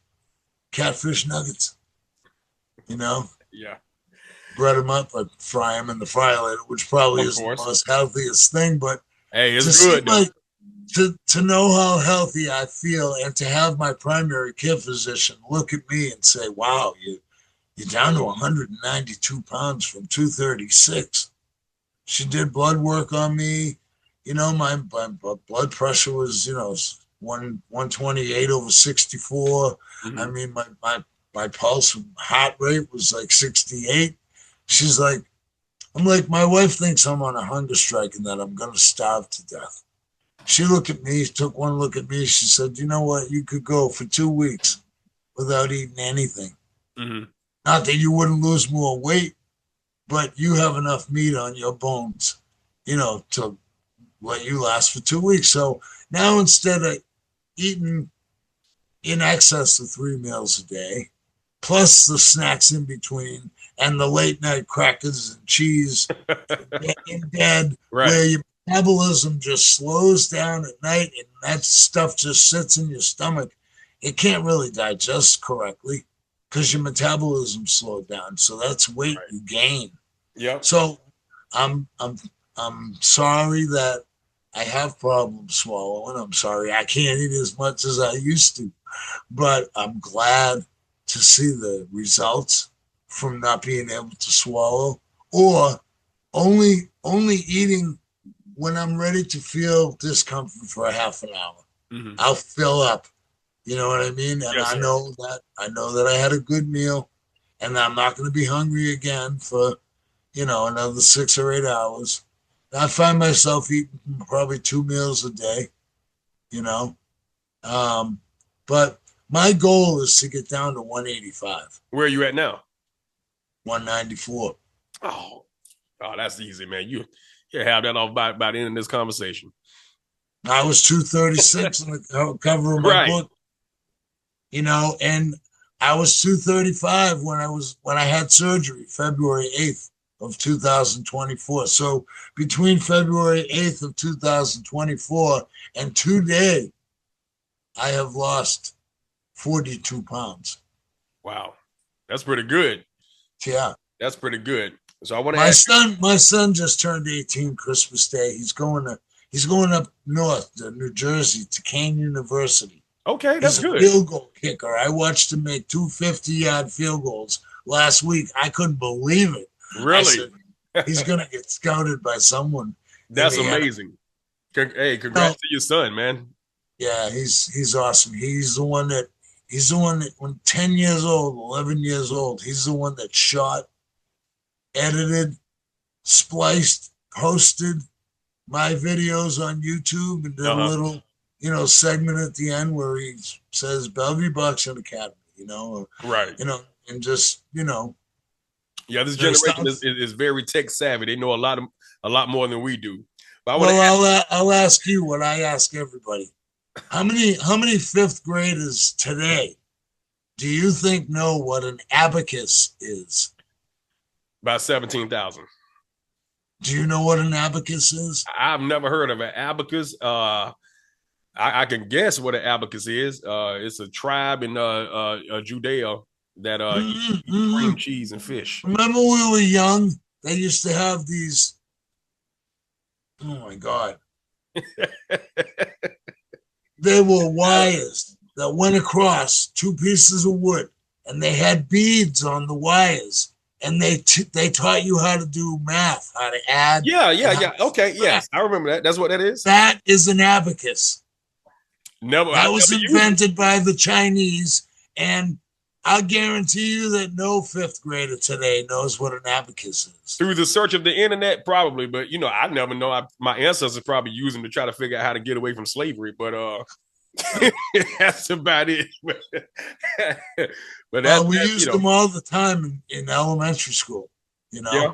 Speaker 8: catfish nuggets, you know?
Speaker 7: Yeah.
Speaker 8: Bread them up, I fry them in the fryer, which probably isn't the most healthiest thing, but
Speaker 7: hey, it's good.
Speaker 8: To know how healthy I feel and to have my primary care physician look at me and say, wow, you're down to 192 pounds from 236. She did blood work on me. You know, my blood pressure was, 128 over 64. I mean, my pulse heart rate was like 68. She's like, I'm like, my wife thinks I'm on a hunger strike and that I'm going to starve to death. She looked at me, took one look at me. She said, you know what? You could go for 2 weeks without eating anything. Not that you wouldn't lose more weight, but you have enough meat on your bones, to let you last for 2 weeks. So now instead of eating in excess of 3 meals a day, plus the snacks in between and the late night crackers and cheese in bed, where your metabolism just slows down at night and that stuff just sits in your stomach, it can't really digest correctly because your metabolism slowed down. So that's weight you gain.
Speaker 7: Yeah.
Speaker 8: So I'm sorry that I have problems swallowing. I'm sorry I can't eat as much as I used to, but I'm glad to see the results from not being able to swallow, or only eating when I'm ready to feel discomfort for a half an hour. I'll fill up. You know what I mean? And I know that I had a good meal and I'm not going to be hungry again for, another 6 or 8 hours. I find myself eating probably 2 meals a day, But my goal is to get down to 185.
Speaker 7: Where are you at now?
Speaker 8: 194.
Speaker 7: Oh, that's easy, man. You have that off by the end of this conversation.
Speaker 8: I was 236 on the cover of my book, and I was 235 when I had surgery, February 8th of 2024. So between February 8th of 2024 and today, I have lost 42 pounds.
Speaker 7: Wow, that's pretty good.
Speaker 8: Yeah,
Speaker 7: that's pretty good. So I want
Speaker 8: to. My son just turned 18 Christmas Day. He's going up north to New Jersey to Kane University.
Speaker 7: Okay, that's good.
Speaker 8: He's a field goal kicker. I watched him make 2 50-yard field goals last week. I couldn't believe it.
Speaker 7: Really?
Speaker 8: I said, he's going to get scouted by someone.
Speaker 7: That's amazing. Hey, congrats to your son, man.
Speaker 8: Yeah, he's awesome. He's the one that when 10 years old, 11 years old, he's the one that shot, edited, spliced, posted my videos on YouTube and did a little segment at the end where he says Bellevue Boxing Academy,
Speaker 7: right,
Speaker 8: and just
Speaker 7: yeah, this generation is very tech savvy. They know a lot more than we do. But
Speaker 8: I'll ask you what I ask everybody: how many fifth graders today do you think know what an abacus is?
Speaker 7: About 17,000.
Speaker 8: Do you know what an abacus is?
Speaker 7: I've never heard of an abacus. I can guess what an abacus is. It's a tribe in Judea that eat cream cheese and fish.
Speaker 8: Remember when we were young? They used to have these. Oh my God! They were wires that went across 2 pieces of wood, and they had beads on the wires. And they taught you how to do math, how to add.
Speaker 7: Yeah. Okay, yes, I remember that. That's what that is.
Speaker 8: That is an abacus.
Speaker 7: That
Speaker 8: was invented by the Chinese, and I'll guarantee you that no fifth grader today knows what an abacus is.
Speaker 7: Through the search of the internet, probably, but I never know. My ancestors probably use them to try to figure out how to get away from slavery, but that's about it. But
Speaker 8: we used them all the time in elementary school,
Speaker 7: Yeah.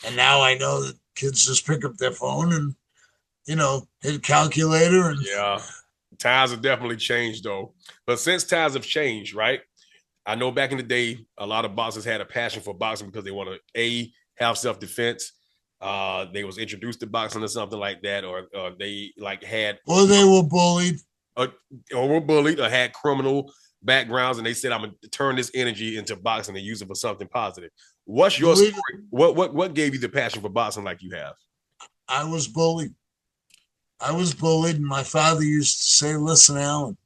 Speaker 8: And now I know that kids just pick up their phone and hit a calculator and
Speaker 7: times have definitely changed though. But since times have changed, right? I know back in the day, a lot of boxers had a passion for boxing because they want to have self-defense. They was introduced to boxing or something like that, or they had,
Speaker 8: or they were bullied,
Speaker 7: or had criminal backgrounds, and they said, "I'm gonna turn this energy into boxing and use it for something positive." What's your story? What gave you the passion for boxing like you have?
Speaker 8: I was bullied. And my father used to say, "Listen, Allan,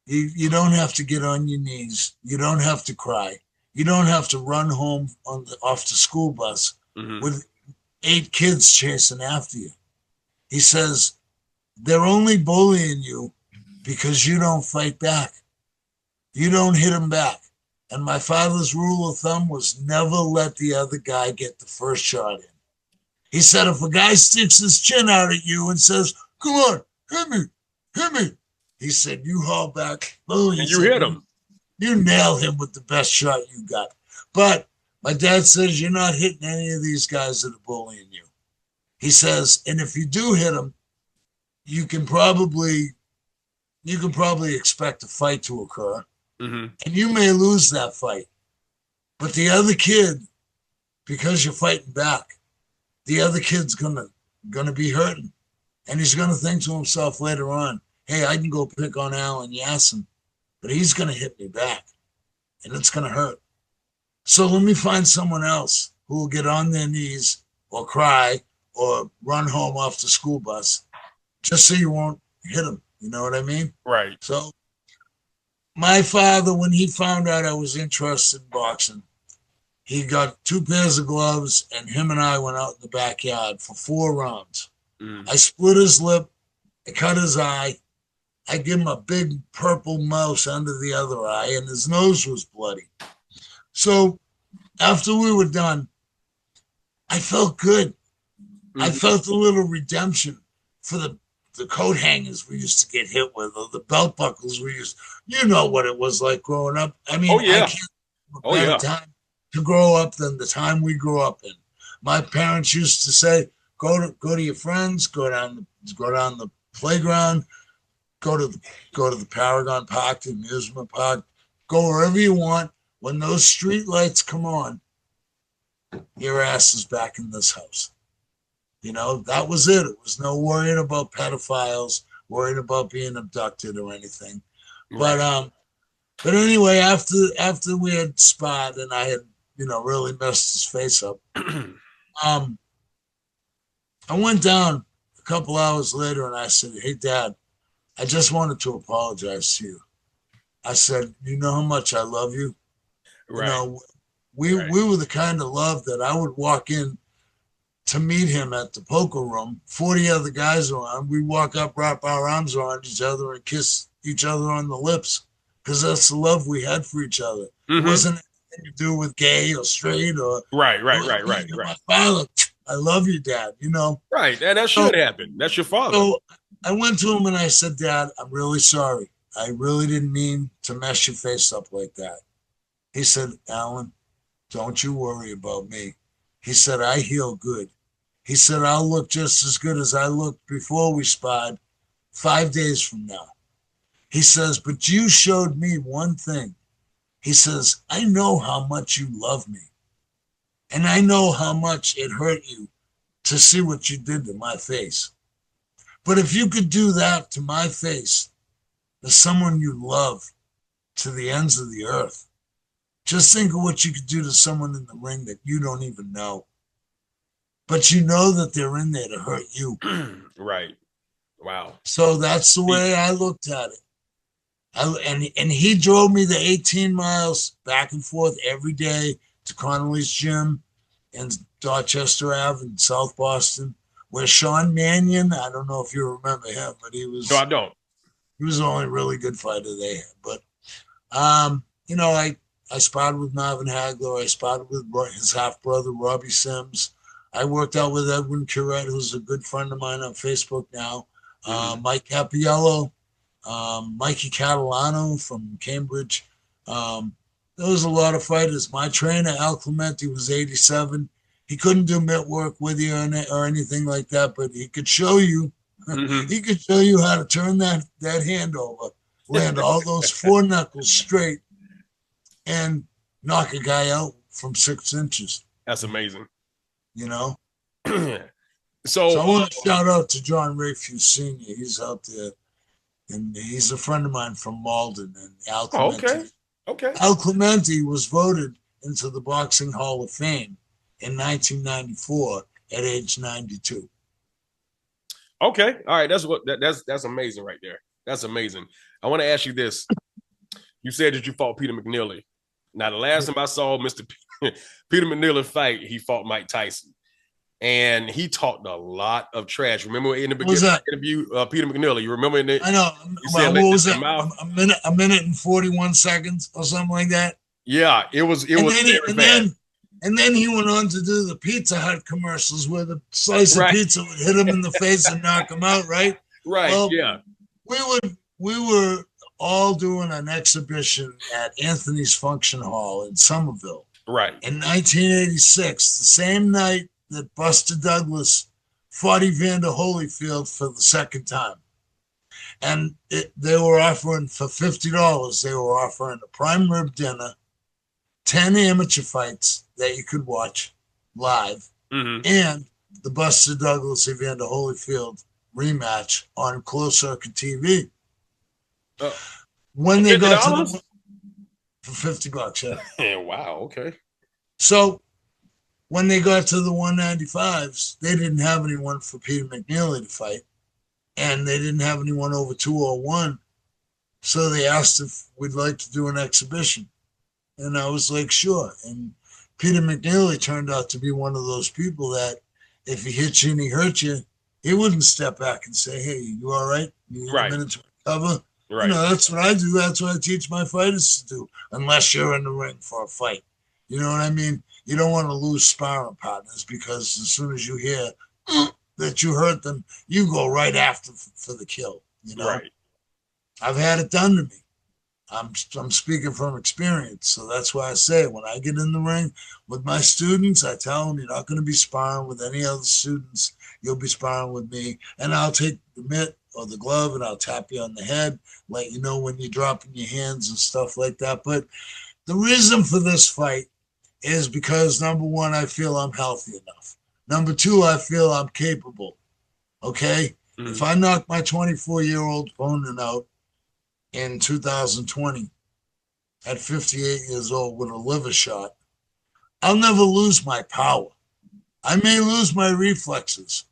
Speaker 8: you don't have to get on your knees. You don't have to cry. You don't have to run home off the school bus with 8 kids chasing after you." He says, "They're only bullying you because you don't fight back. You don't hit them back." And my father's rule of thumb was never let the other guy get the first shot in. He said, if a guy sticks his chin out at you and says, "Come on, hit me," he said, you haul back. Boom,
Speaker 7: and you hit him.
Speaker 8: You nail him with the best shot you got. But my dad says, you're not hitting any of these guys that are bullying you. He says, and if you do hit them, you can probably expect a fight to occur. And you may lose that fight. But the other kid, because you're fighting back, the other kid's gonna be hurting. And he's gonna think to himself later on, hey, I can go pick on Allan Yassen, but he's gonna hit me back. And it's gonna hurt. So let me find someone else who will get on their knees or cry or run home off the school bus just so you won't hit him. You know what I mean?
Speaker 7: Right.
Speaker 8: So my father, when he found out I was interested in boxing, he got 2 pairs of gloves, and him and I went out in the backyard for 4 rounds. I split his lip. I cut his eye. I gave him a big purple mouse under the other eye, and his nose was bloody. So after we were done, I felt good. I felt a little redemption for the the coat hangers we used to get hit with, or the belt buckles we used. You know what it was like growing up. I mean, I can't remember a better time to grow up than the time we grew up in. My parents used to say, go to your friends, go down the playground, go to the Paragon Park, the amusement park, go wherever you want. When those street lights come on, your ass is back in this house. You know, that was it. It was no worrying about pedophiles, worried about being abducted or anything. Right. But anyway, after we had sparred and I had, really messed his face up, I went down a couple hours later and I said, "Hey, Dad, I just wanted to apologize to you." I said, "You know how much I love you." Right. We were the kind of love that I would walk in to meet him at the poker room, 40 other guys around. We walk up, wrap our arms around each other and kiss each other on the lips, because that's the love we had for each other. It wasn't anything to do with gay or straight or right. My father, I love you, Dad, Right, and that should happen. That's your father. So I went to him and I said, "Dad, I'm really sorry. I really didn't mean to mess your face up like that." He said, "Allan, don't you worry about me." He said, "I heal good." He said, "I'll look just as good as I looked before we sparred 5 days from now." He says, "But you showed me one thing." He says, "I know how much you love me. And I know how much it hurt you to see what you did to my face. But if you could do that to my face, to someone you love, to the ends of the earth, just think of what you could do to someone in the ring that you don't even know. But you know that they're in there to hurt you."
Speaker 7: Right. Wow.
Speaker 8: So that's the way I looked at it. And he drove me the 18 miles back and forth every day to Connolly's gym and Dorchester Ave in South Boston, where Sean Mannion, I don't know if you remember him, but he was.
Speaker 7: No, I don't.
Speaker 8: He was the only really good fighter they had. But, I sparred with Marvin Hagler. I sparred with his half-brother, Robbie Sims. I worked out with Edwin Curette, who's a good friend of mine on Facebook now. Mike Capiello, Mikey Catalano from Cambridge. There was a lot of fighters. My trainer, Al Clementi, was 87. He couldn't do mitt work with you or anything like that, but he could show you. He could show you how to turn that hand over, land all those four knuckles straight, and knock a guy out from 6 inches.
Speaker 7: That's amazing.
Speaker 8: So I want to shout out to John Rayfuse Sr. He's out there, and he's a friend of mine from Malden. And Al Clementi. Okay. Al Clementi was voted into the Boxing Hall of Fame in 1994 at age 92.
Speaker 7: Okay. All right. That's amazing right there. That's amazing. I want to ask you this. You said that you fought Peter McNeely. Now, the last time I saw Mr. Peter McNeely fight, he fought Mike Tyson. And he talked a lot of trash. Remember in the beginning of the interview, Peter McNeely, you remember in the,
Speaker 8: I know. What was that? A minute and 41 seconds or something like that?
Speaker 7: Yeah, it was
Speaker 8: And then he went on to do the Pizza Hut commercials where the slice of pizza would hit him in the face and knock him out, right?
Speaker 7: Right, well, yeah.
Speaker 8: We were all doing an exhibition at Anthony's Function Hall in Somerville.
Speaker 7: Right.
Speaker 8: In 1986, the same night that Buster Douglas fought Evander Holyfield for the second time. And they were offering, for $50, they were offering a prime rib dinner, 10 amateur fights that you could watch live, and the Buster Douglas Evander Holyfield rematch on closed circuit TV. When they got to for $50,
Speaker 7: yeah. Wow, okay.
Speaker 8: So when they got to the 195s, they didn't have anyone for Peter McNeely to fight, and they didn't have anyone over 201. So they asked if we'd like to do an exhibition. And I was like, sure. And Peter McNeely turned out to be one of those people that if he hit you and he hurt you, he wouldn't step back and say, hey, you all right? You need a minute to recover? Right. That's what I do. That's what I teach my fighters to do, unless you're in the ring for a fight. You know what I mean? You don't want to lose sparring partners, because as soon as you hear, that you hurt them, you go right after for the kill. You know,
Speaker 7: Right.
Speaker 8: I've had it done to me. I'm speaking from experience, so that's why I say when I get in the ring with my students, I tell them you're not going to be sparring with any other students. You'll be sparring with me, and I'll take the mitt or the glove and I'll tap you on the head, let you know when you're dropping your hands and stuff like that. But the reason for this fight is because number one, I feel I'm healthy enough. Number two, I feel I'm capable. Okay, if I knock my 24-year-old opponent out in 2020 at 58 years old with a liver shot, I'll never lose my power. I may lose my reflexes.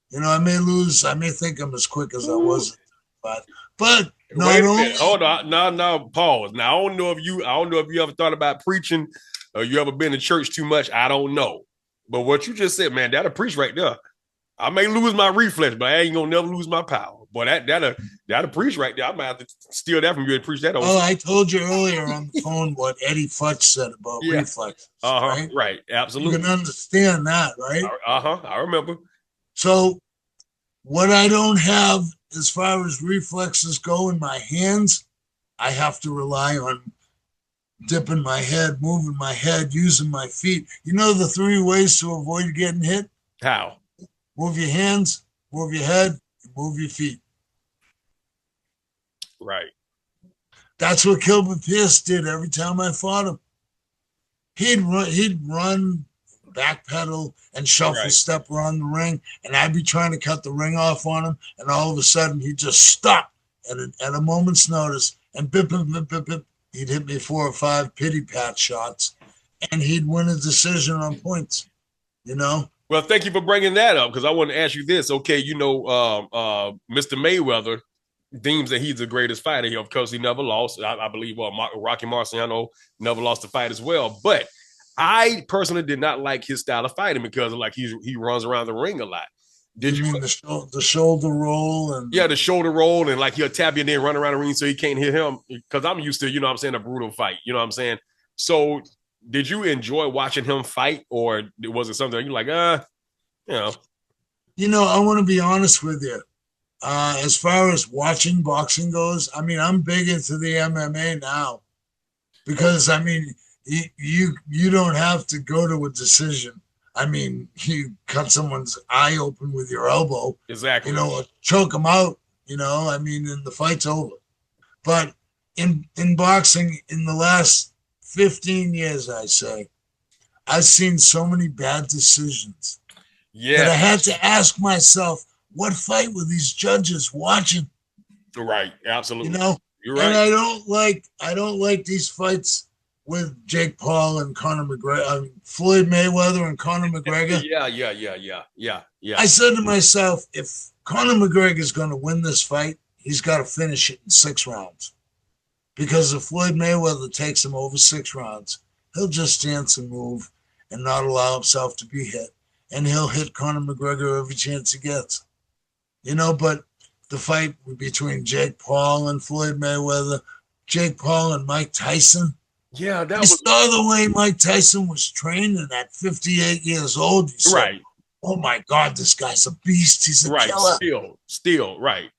Speaker 8: You know, I may think I'm as quick as I was at 35. But
Speaker 7: Wait a minute. Hold on. No, pause. Now I don't know if you ever thought about preaching or you ever been to church too much. I don't know. But what you just said, man, that'll preach right there. I may lose my reflex, but I ain't gonna never lose my power. Boy, that'll preach right there. I might have to steal that from you and preach that on.
Speaker 8: Oh, I told you earlier on the phone what Eddie Futch said about reflexes.
Speaker 7: Right. Absolutely.
Speaker 8: You can understand that, right?
Speaker 7: I remember.
Speaker 8: So what I don't have as far as reflexes go in my hands, I have to rely on dipping my head, moving my head, using my feet. You know the 3 ways to avoid getting hit?
Speaker 7: How?
Speaker 8: Move your hands, move your head, and move your feet.
Speaker 7: Right.
Speaker 8: That's what Gilbert Pierce did every time I fought him. He'd run, backpedal, and shuffle step around the ring, and I'd be trying to cut the ring off on him, and all of a sudden he'd just stop at a moment's notice, and bip, bip, bip, bip, bip. He'd hit me 4 or 5 pity pat shots, and he'd win a decision on points, you know?
Speaker 7: Well, thank you for bringing that up, because I want to ask you this. Okay, you know, Mr. Mayweather deems that he's the greatest fighter. Of course, he never lost. I believe Rocky Marciano never lost a fight as well. But I personally did not like his style of fighting because like he runs around the ring a lot. Did you
Speaker 8: mean the shoulder roll and
Speaker 7: the shoulder roll and like he'll tap you and then run around the ring so he can't hit him? Because I'm used to, you know what I'm saying, a brutal fight. You know what I'm saying? So did you enjoy watching him fight, or was it something you're like, you know?
Speaker 8: You know, I want to be honest with you. As far as watching boxing goes, I mean, I'm big into the MMA now because, I mean, you don't have to go to a decision. I mean, you cut someone's eye open with your elbow.
Speaker 7: Exactly.
Speaker 8: You know, or choke them out, you know, I mean, and the fight's over. But in boxing, in the last 15 years, I say, I've seen so many bad decisions that I had to ask myself, what fight were these judges watching?
Speaker 7: Right, absolutely.
Speaker 8: You know,
Speaker 7: you're right.
Speaker 8: And I don't like these fights with Jake Paul and Conor McGregor, Floyd Mayweather and Conor McGregor.
Speaker 7: Yeah.
Speaker 8: I said to myself, if Conor McGregor is going to win this fight, he's got to finish it in 6 rounds. Because if Floyd Mayweather takes him over 6 rounds, he'll just dance and move and not allow himself to be hit. And he'll hit Conor McGregor every chance he gets. You know, but the fight between Jake Paul and Floyd Mayweather, Jake Paul and Mike Tyson.
Speaker 7: Yeah,
Speaker 8: I saw the way Mike Tyson was training at 58 years old. You said,
Speaker 7: right.
Speaker 8: Oh my God, this guy's a beast. He's a killer.
Speaker 7: Still, right.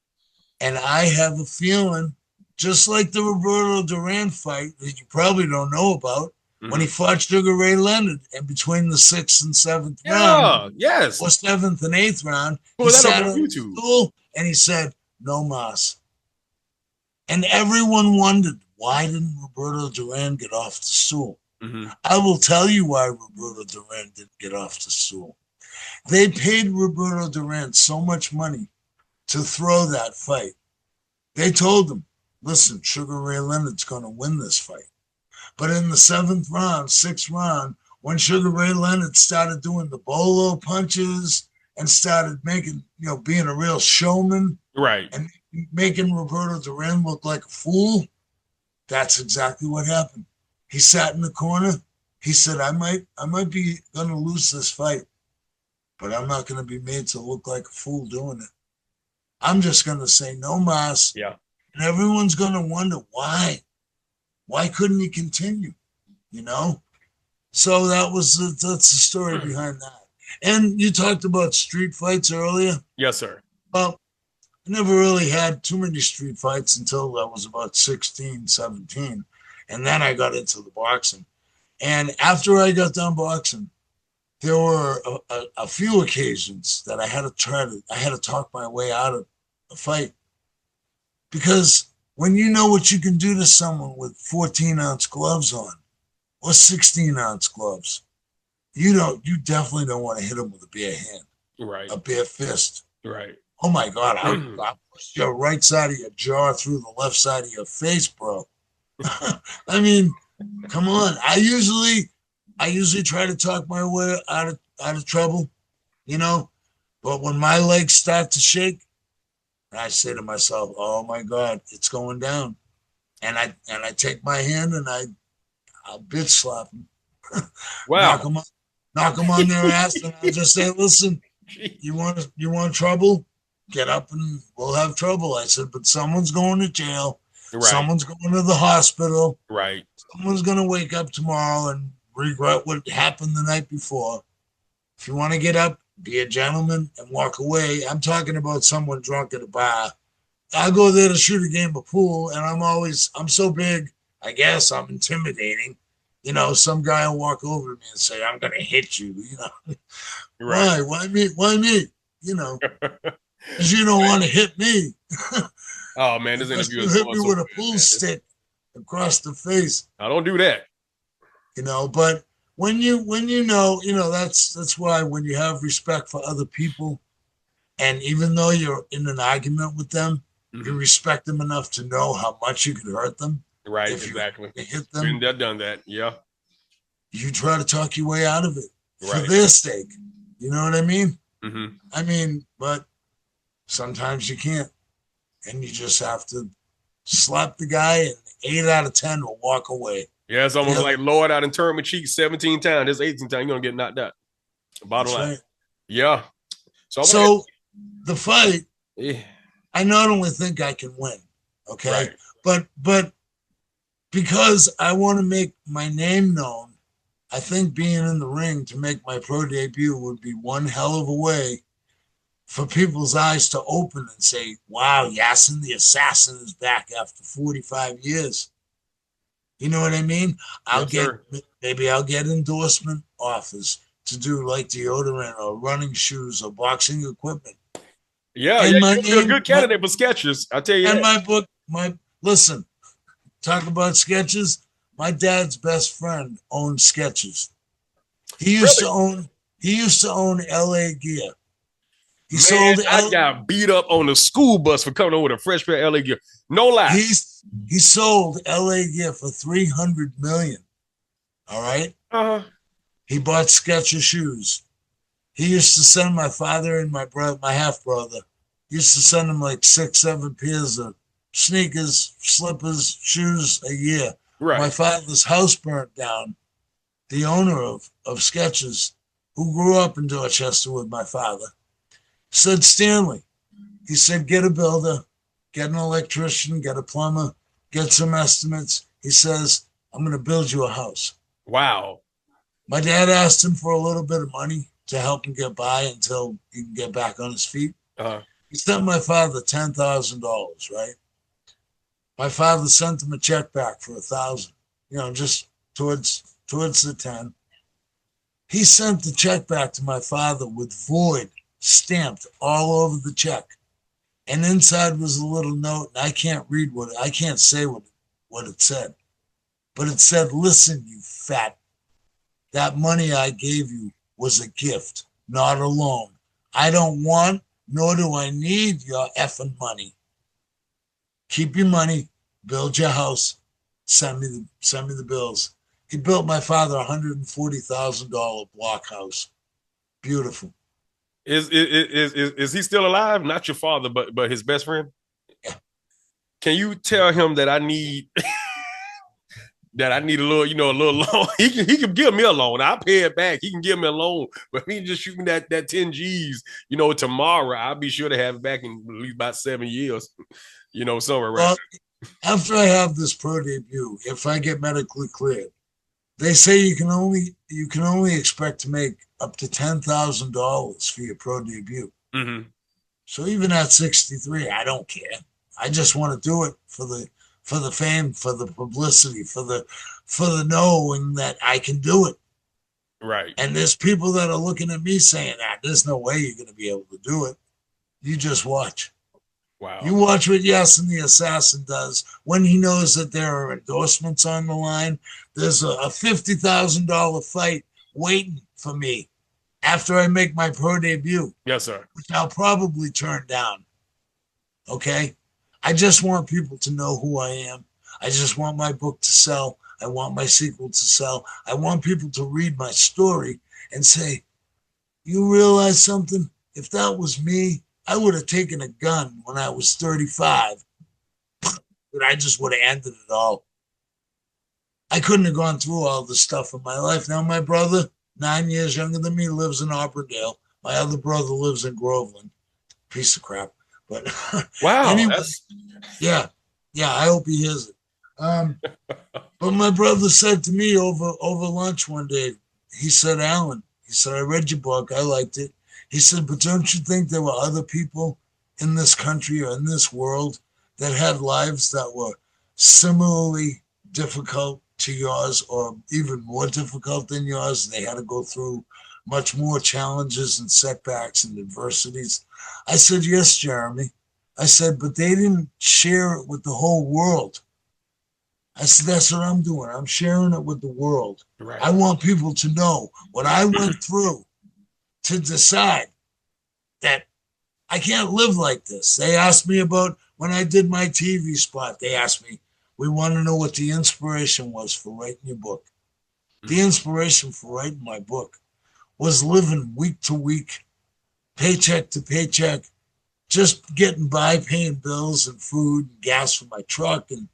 Speaker 8: And I have a feeling, just like the Roberto Duran fight that you probably don't know about, when he fought Sugar Ray Leonard, and between the 6th and 7th round, or 7th and 8th round, he sat on the stool and he said, "No mas." And everyone wondered, why didn't Roberto Duran get off the stool? I will tell you why Roberto Duran didn't get off the stool. They paid Roberto Duran so much money to throw that fight. They told him, listen, Sugar Ray Leonard's going to win this fight. But in the 7th round, 6th round, when Sugar Ray Leonard started doing the bolo punches and started making, you know, being a real showman,
Speaker 7: right,
Speaker 8: and making Roberto Duran look like a fool, that's exactly what happened. He sat in the corner. He said, I might be going to lose this fight, but I'm not going to be made to look like a fool doing it. I'm just going to say no mas.
Speaker 7: Yeah.
Speaker 8: And everyone's going to wonder why. Why couldn't he continue? You know? So that's the story behind that. And you talked about street fights earlier.
Speaker 7: Yes, sir.
Speaker 8: Well, I never really had too many street fights until I was about 16, 17. And then I got into the boxing. And after I got done boxing, there were a few occasions that I had to talk my way out of a fight. Because when you know what you can do to someone with 14-ounce gloves on or 16-ounce gloves, you definitely don't want to hit them with a bare hand,
Speaker 7: right?
Speaker 8: A bare fist,
Speaker 7: right?
Speaker 8: Oh my God, I'll push your right side of your jaw through the left side of your face, bro. I mean, come on. I usually try to talk my way out of trouble, but when my legs start to shake, I say to myself, "Oh my God, it's going down," and I take my hand and I'll bitch slap them.
Speaker 7: Wow.
Speaker 8: knock them on their ass, and I'll just say, "Listen, you want trouble? Get up and we'll have trouble." I said, "But someone's going to jail. Right. Someone's going to the hospital.
Speaker 7: Right.
Speaker 8: Someone's going to wake up tomorrow and regret what happened the night before. If you want to get up, be a gentleman and walk away." I'm talking about someone drunk at a bar. I'll go there to shoot a game of pool, and I'm so big, I guess I'm intimidating. Some guy will walk over to me and say, "I'm going to hit you." Right. Why me? Why me? Because you don't want to hit me.
Speaker 7: Oh man, this interview is
Speaker 8: hit me with a pool stick across the face.
Speaker 7: I don't do that.
Speaker 8: But when you know, that's why when you have respect for other people, and even though you're in an argument with them, you respect them enough to know how much you could hurt them.
Speaker 7: Right, exactly.
Speaker 8: You hit them.
Speaker 7: Been done that, yeah.
Speaker 8: You try to talk your way out of it for
Speaker 7: right.
Speaker 8: their sake. You know what I mean?
Speaker 7: Mm-hmm.
Speaker 8: I mean, but sometimes you can't, and you just have to slap the guy, and 8 out of 10 will walk away.
Speaker 7: Yeah, it's almost like Lord, I done turned my cheeks 17 times. This 18th time, you're gonna get knocked out. Bottom line. Right. Yeah.
Speaker 8: So the fight, I not only think I can win, okay, but because I want to make my name known, I think being in the ring to make my pro debut would be one hell of a way for people's eyes to open and say, "Wow, Yassen the Assassin is back after 45 years." You know what I mean? Maybe I'll get endorsement offers to do like deodorant or running shoes or boxing equipment.
Speaker 7: Yeah, you're a good candidate for sketches. I'll tell you.
Speaker 8: And my book, listen, talk about sketches. My dad's best friend owned Sketches. He used to own LA Gear.
Speaker 7: I got beat up on the school bus for coming over with a fresh pair of LA Gear. No lie.
Speaker 8: He sold LA Gear for $300 million. All right. He bought Skechers shoes. He used to send my father and my half brother. Used to send them like 6, 7 pairs of sneakers, slippers, shoes a year. Right. My father's house burnt down. The owner of Skechers, who grew up in Dorchester with my father, said, "Stanley," he said, "get a builder, get an electrician, get a plumber, get some estimates." He says, "I'm going to build you a house."
Speaker 7: Wow.
Speaker 8: My dad asked him for a little bit of money to help him get by until he can get back on his feet. He sent my father $10,000, right? My father sent him a check back for $1,000, just towards the 10. He sent the check back to my father with void stamped all over the check. And inside was a little note, and I can't say what it said. But it said, "Listen, you fat, that money I gave you was a gift, not a loan. I don't want, nor do I need your effing money. Keep your money, build your house, send me the bills." He built my father a $140,000 block house. Beautiful.
Speaker 7: Is he still alive? Not your father, but his best friend?
Speaker 8: Yeah.
Speaker 7: Can you tell him that I need a little, a little loan? He can give me a loan. I'll pay it back. He can give me a loan. But he just shoot me that 10 G's, tomorrow, I'll be sure to have it back in at least about 7 years, somewhere around.
Speaker 8: Well, after I have this pro debut, if I get medically cleared, They say you can only expect to make up to $10,000 for your pro debut.
Speaker 7: Mm-hmm.
Speaker 8: So even at 63, I don't care. I just want to do it for the fame, for the publicity, for the knowing that I can do it.
Speaker 7: Right.
Speaker 8: And there's people that are looking at me saying, there's no way you're going to be able to do it. You just watch.
Speaker 7: Wow.
Speaker 8: You watch what Yassen the Assassin does when he knows that there are endorsements on the line. There's a $50,000 fight waiting for me after I make my pro debut.
Speaker 7: Yes, sir.
Speaker 8: Which I'll probably turn down. Okay? I just want people to know who I am. I just want my book to sell. I want my sequel to sell. I want people to read my story and say, you realize something? If that was me, I would have taken a gun when I was 35, but I just would have ended it all. I couldn't have gone through all this stuff in my life. Now, my brother, 9 years younger than me, lives in Auburndale. My other brother lives in Groveland. Piece of crap. But
Speaker 7: wow.
Speaker 8: Anyway, yeah, I hope he hears it. But my brother said to me over lunch one day, he said, Allan, he said, I read your book. I liked it. He said, but don't you think there were other people in this country or in this world that had lives that were similarly difficult to yours or even more difficult than yours? They had to go through much more challenges and setbacks and adversities. I said, yes, Jeremy. I said, but they didn't share it with the whole world. I said, that's what I'm doing. I'm sharing it with the world.
Speaker 7: Right.
Speaker 8: I want people to know what I went through to decide that I can't live like this. They asked me about when I did my TV spot. They asked me, we want to know what the inspiration was for writing your book. The inspiration for writing my book was living week to week, paycheck to paycheck, just getting by, paying bills and food and gas for my truck. And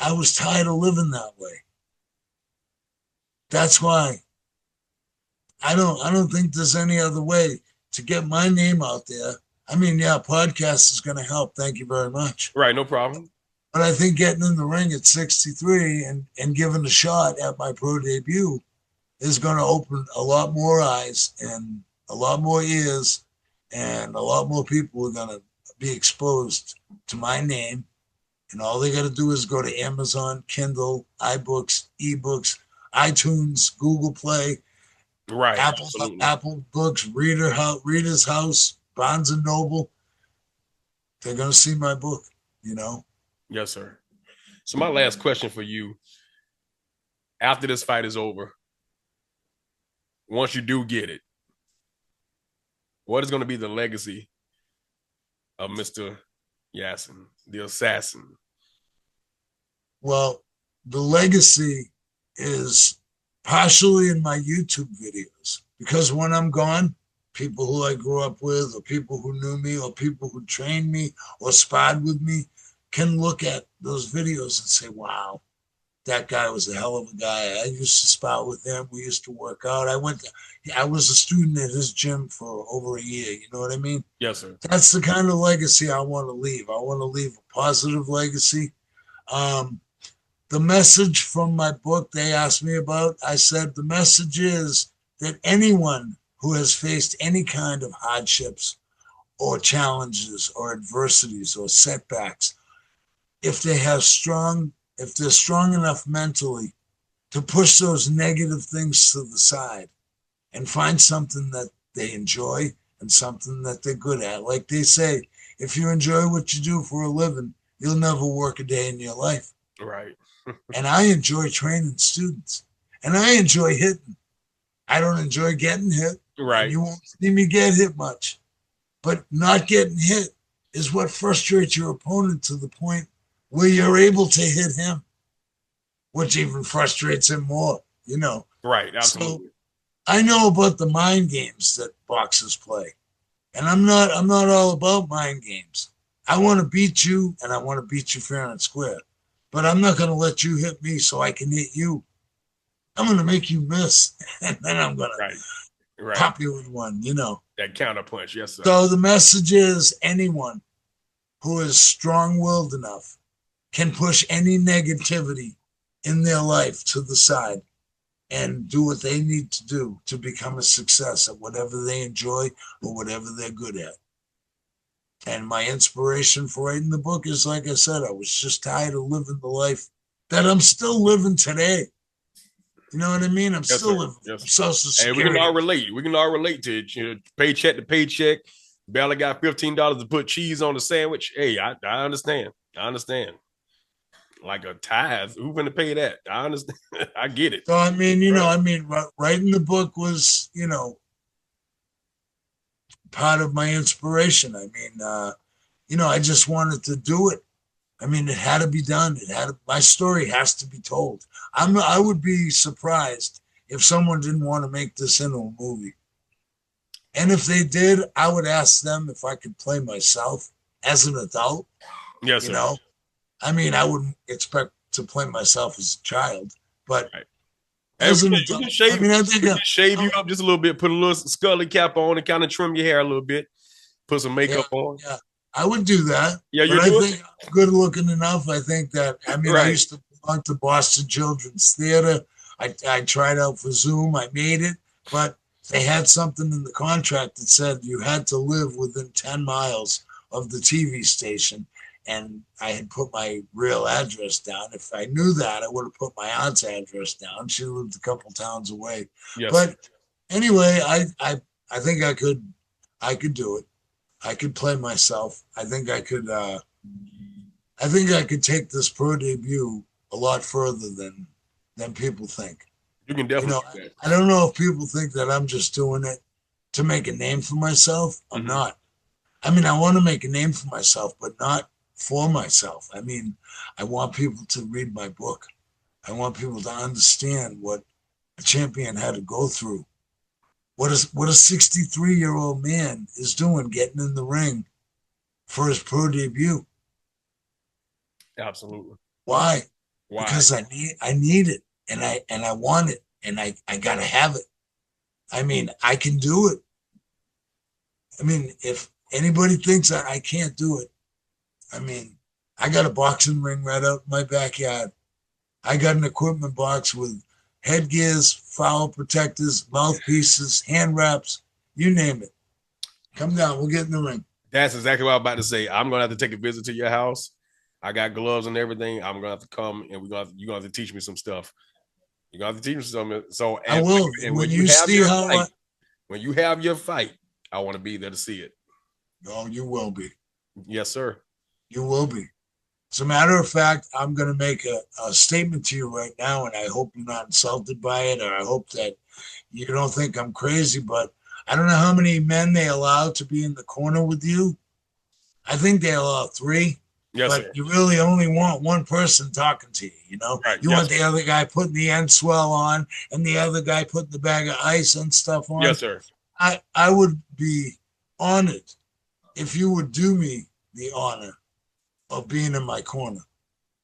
Speaker 8: I was tired of living that way. That's why I don't think there's any other way to get my name out there. I mean, yeah, podcast is going to help. Thank you very much.
Speaker 7: Right, no problem.
Speaker 8: But I think getting in the ring at 63 and giving a shot at my pro debut is going to open a lot more eyes and a lot more ears, and a lot more people are going to be exposed to my name. And all they got to do is go to Amazon, Kindle, iBooks, eBooks, iTunes, Google Play,
Speaker 7: right,
Speaker 8: Apple Books, Reader's House, Barnes and Noble. They're going to see my book, you know?
Speaker 7: Yes, sir. So my last question for you, after this fight is over, once you do get it, what is going to be the legacy of Mr. Yassen, the assassin?
Speaker 8: Well, the legacy is partially in my YouTube videos, because when I'm gone, people who I grew up with or people who knew me or people who trained me or sparred with me can look at those videos and say, wow, that guy was a hell of a guy. I used to spar with him. We used to work out. I was a student at his gym for over a year. You know what I mean?
Speaker 7: Yes, sir.
Speaker 8: That's the kind of legacy I want to leave. I want to leave a positive legacy. The message from my book they asked me about, I said, the message is that anyone who has faced any kind of hardships or challenges or adversities or setbacks, if they're strong enough mentally to push those negative things to the side and find something that they enjoy and something that they're good at. Like they say, if you enjoy what you do for a living, you'll never work a day in your life.
Speaker 7: Right.
Speaker 8: And I enjoy training students, and I enjoy hitting. I don't enjoy getting hit.
Speaker 7: Right.
Speaker 8: You won't see me get hit much, but not getting hit is what frustrates your opponent to the point where you're able to hit him, which even frustrates him more, you know.
Speaker 7: Right, absolutely.
Speaker 8: So I know about the mind games that boxers play. And I'm not all about mind games. I want to beat you, and I want to beat you fair and square. But I'm not going to let you hit me so I can hit you. I'm going to make you miss, and then I'm going to pop you with one, you know.
Speaker 7: That counter punch, yes, sir.
Speaker 8: So the message is anyone who is strong-willed enough can push any negativity in their life to the side and do what they need to do to become a success at whatever they enjoy or whatever they're good at. And my inspiration for writing the book is, like I said, I was just tired of living the life that I'm still living today. You know what I mean? I'm still living Social Security.
Speaker 7: Hey, we can all relate. We can all relate to it. You know, paycheck to paycheck. Barely got $15 to put cheese on the sandwich. Hey, I understand. I understand. Like a tithe, who's going to pay that? I understand. I get it.
Speaker 8: So I mean, writing the book was, part of my inspiration. I mean, I just wanted to do it. I mean, it had to be done. My story has to be told. I would be surprised if someone didn't want to make this into a movie. And if they did, I would ask them if I could play myself as an adult.
Speaker 7: Yes, sir.
Speaker 8: You know, I mean, I wouldn't expect to play myself as a child, but as an adult, I mean, I think I
Speaker 7: shave you up just a little bit, put a little scully cap on, and kind of trim your hair a little bit, put some makeup on.
Speaker 8: Yeah, I would do that.
Speaker 7: Yeah,
Speaker 8: but I think I'm good looking enough. I think that, I mean, I used to belong to Boston Children's Theater. I tried out for Zoom. I made it, but they had something in the contract that said you had to live within 10 miles of the TV station. And I had put my real address down. If I knew that, I would have put my aunt's address down. She lived a couple towns away.
Speaker 7: Yes.
Speaker 8: But anyway, I think I could do it. I could play myself. I think I could take this pro debut a lot further than people think.
Speaker 7: You can definitely do that.
Speaker 8: I don't know if people think that I'm just doing it to make a name for myself. I'm not. I mean, I want to make a name for myself, but not for myself. I mean, I want people to read my book. I want people to understand what a champion had to go through. What a 63-year-old man is doing getting in the ring for his pro debut.
Speaker 7: Absolutely.
Speaker 8: Why? Because I need it, and I want it, and I gotta have it. I mean, I can do it. I mean, if anybody thinks that I can't do it, I mean, I got a boxing ring right out in my backyard. I got an equipment box with headgears, foul protectors, mouthpieces, hand wraps, you name it. Come down, we'll get in the ring.
Speaker 7: That's exactly what I'm about to say. I'm gonna have to take a visit to your house. I got gloves and everything. I'm gonna have to come, and you're gonna have to teach me some stuff. You're gonna have to teach me something. So
Speaker 8: I will.
Speaker 7: And
Speaker 8: when you see how
Speaker 7: when you have your fight, I want to be there to see it.
Speaker 8: Oh, you will be.
Speaker 7: Yes, sir.
Speaker 8: You will be. As a matter of fact, I'm going to make a statement to you right now, and I hope you're not insulted by it, or I hope that you don't think I'm crazy, but I don't know how many men they allow to be in the corner with you. I think they allow 3,
Speaker 7: yes,
Speaker 8: but
Speaker 7: sir.
Speaker 8: You really only want one person talking to you, you know?
Speaker 7: Right.
Speaker 8: You want the other guy putting the end swell on and the other guy putting the bag of ice and stuff on.
Speaker 7: Yes, sir.
Speaker 8: I would be honored if you would do me the honor of being in my corner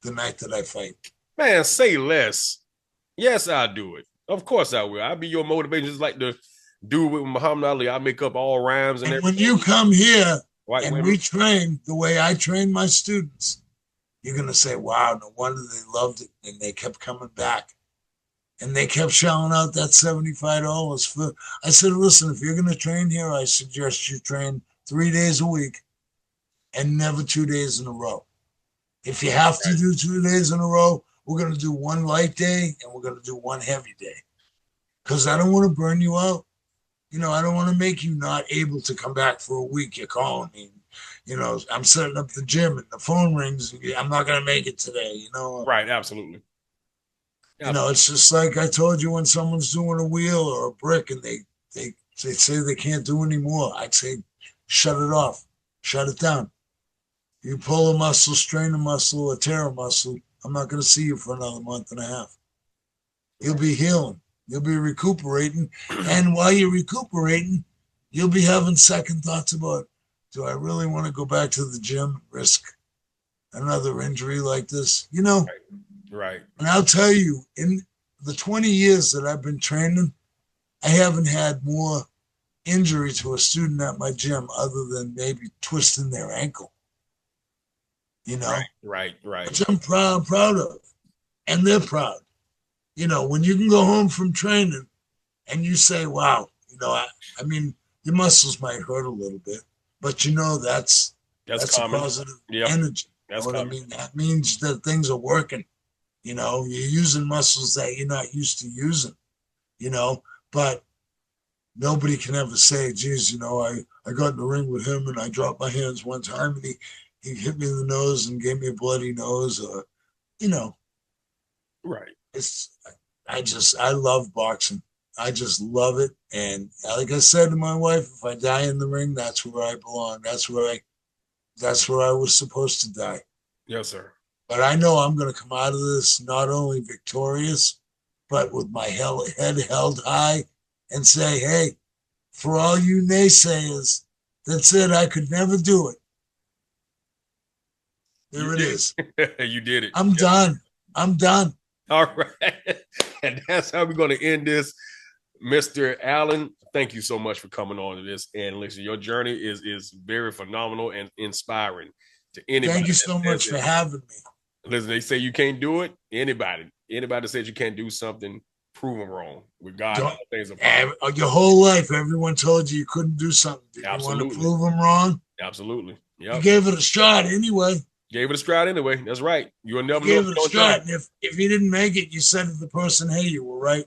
Speaker 8: the night that I fight.
Speaker 7: Man, say less. Yes, I'll do it. Of course I will. I'll be your motivation, just like the dude with Muhammad Ali. I make up all rhymes and everything.
Speaker 8: When you come here
Speaker 7: White
Speaker 8: and
Speaker 7: women.
Speaker 8: we train the way I train my students, you're going to say, wow, no wonder they loved it. And they kept coming back. And they kept shelling out that $75 for. I said, listen, if you're going to train here, I suggest you train 3 days a week and never 2 days in a row. If you have to do 2 days in a row, we're going to do one light day and we're going to do one heavy day. Because I don't want to burn you out. You know, I don't want to make you not able to come back for a week. You're calling me. You know, I'm setting up the gym and the phone rings. And I'm not going to make it today, you know.
Speaker 7: Right, absolutely.
Speaker 8: You know, it's just like I told you when someone's doing a wheel or a brick and they say they can't do anymore. I'd say, shut it off. Shut it down. You pull a muscle, strain a muscle, or tear a muscle, I'm not going to see you for another month and a half. You'll be healing. You'll be recuperating. And while you're recuperating, you'll be having second thoughts about, do I really want to go back to the gym and risk another injury like this? You know?
Speaker 7: Right.
Speaker 8: And I'll tell you, in the 20 years that I've been training, I haven't had more injury to a student at my gym other than maybe twisting their ankle. You know?
Speaker 7: Right.
Speaker 8: Which I'm proud of. And they're proud. You know, when you can go home from training and you say, wow, you know, I mean, your muscles might hurt a little bit, but you know that's a positive energy.
Speaker 7: That's
Speaker 8: you know what I mean? That means that things are working. You know, you're using muscles that you're not used to using, you know, but nobody can ever say, geez, you know, I got in the ring with him and I dropped my hands one time and he hit me in the nose and gave me a bloody nose, or, you know.
Speaker 7: Right.
Speaker 8: I love boxing. I just love it. And like I said to my wife, if I die in the ring, that's where I belong. That's where I was supposed to die.
Speaker 7: Yes, sir.
Speaker 8: But I know I'm going to come out of this not only victorious, but with my head held high and say, hey, for all you naysayers that said I could never do it, there it is.
Speaker 7: You did it.
Speaker 8: I'm done. I'm done.
Speaker 7: All right. And that's how we're going to end this. Mr. Allan, thank you so much for coming on to this. And listen, your journey is very phenomenal and inspiring to anybody.
Speaker 8: Thank you so much for having me.
Speaker 7: Listen, they say you can't do it. Anybody that says you can't do something, prove them wrong. With God, all things are possible.
Speaker 8: Your whole life, everyone told you couldn't do something. Did you want to prove them wrong?
Speaker 7: Absolutely. Yep.
Speaker 8: You gave it a shot anyway.
Speaker 7: Gave it a shot anyway. That's right. You'll never
Speaker 8: know.
Speaker 7: Gave
Speaker 8: it a shot. And if you didn't make it, you said to the person, hey, you were right.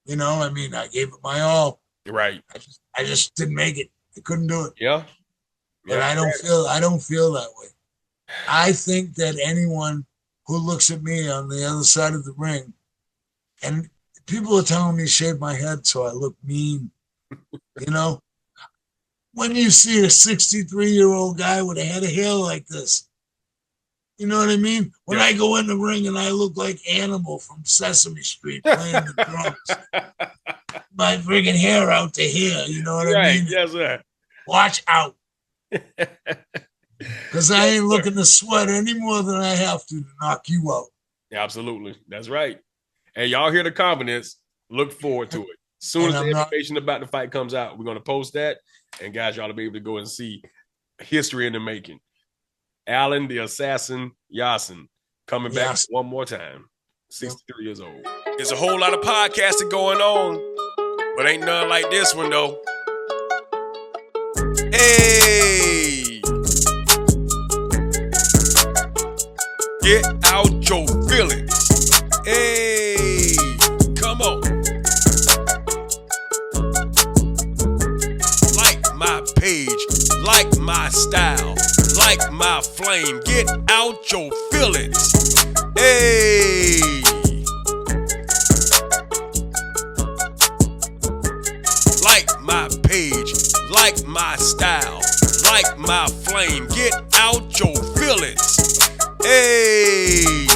Speaker 8: You know, I mean, I gave it my all.
Speaker 7: Right.
Speaker 8: I just didn't make it. I couldn't do it.
Speaker 7: Yeah.
Speaker 8: But I don't feel that way. I think that anyone who looks at me on the other side of the ring, and people are telling me to shave my head so I look mean, you know, when you see a 63-year-old guy with a head of hair like this, you know what I mean? When I go in the ring and I look like Animal from Sesame Street playing the drums, my friggin' hair out to here, you know what I mean?
Speaker 7: Yes, sir.
Speaker 8: Watch out. Because I ain't looking to sweat any more than I have to knock you out.
Speaker 7: Absolutely. That's right. And y'all hear the confidence. Look forward to it. As soon as the information about the fight comes out, we're going to post that. And guys, y'all will be able to go and see history in the making. Allan, the assassin, Yassen, coming back one more time. 63 years old. There's a whole lot of podcasting going on, but ain't none like this one, though. Hey! Get out your feelings. Hey! Come on. Like my page, like my style, like my flame. Get out your feelings. Hey! Like my page, like my style, like my flame. Get out your feelings. Hey!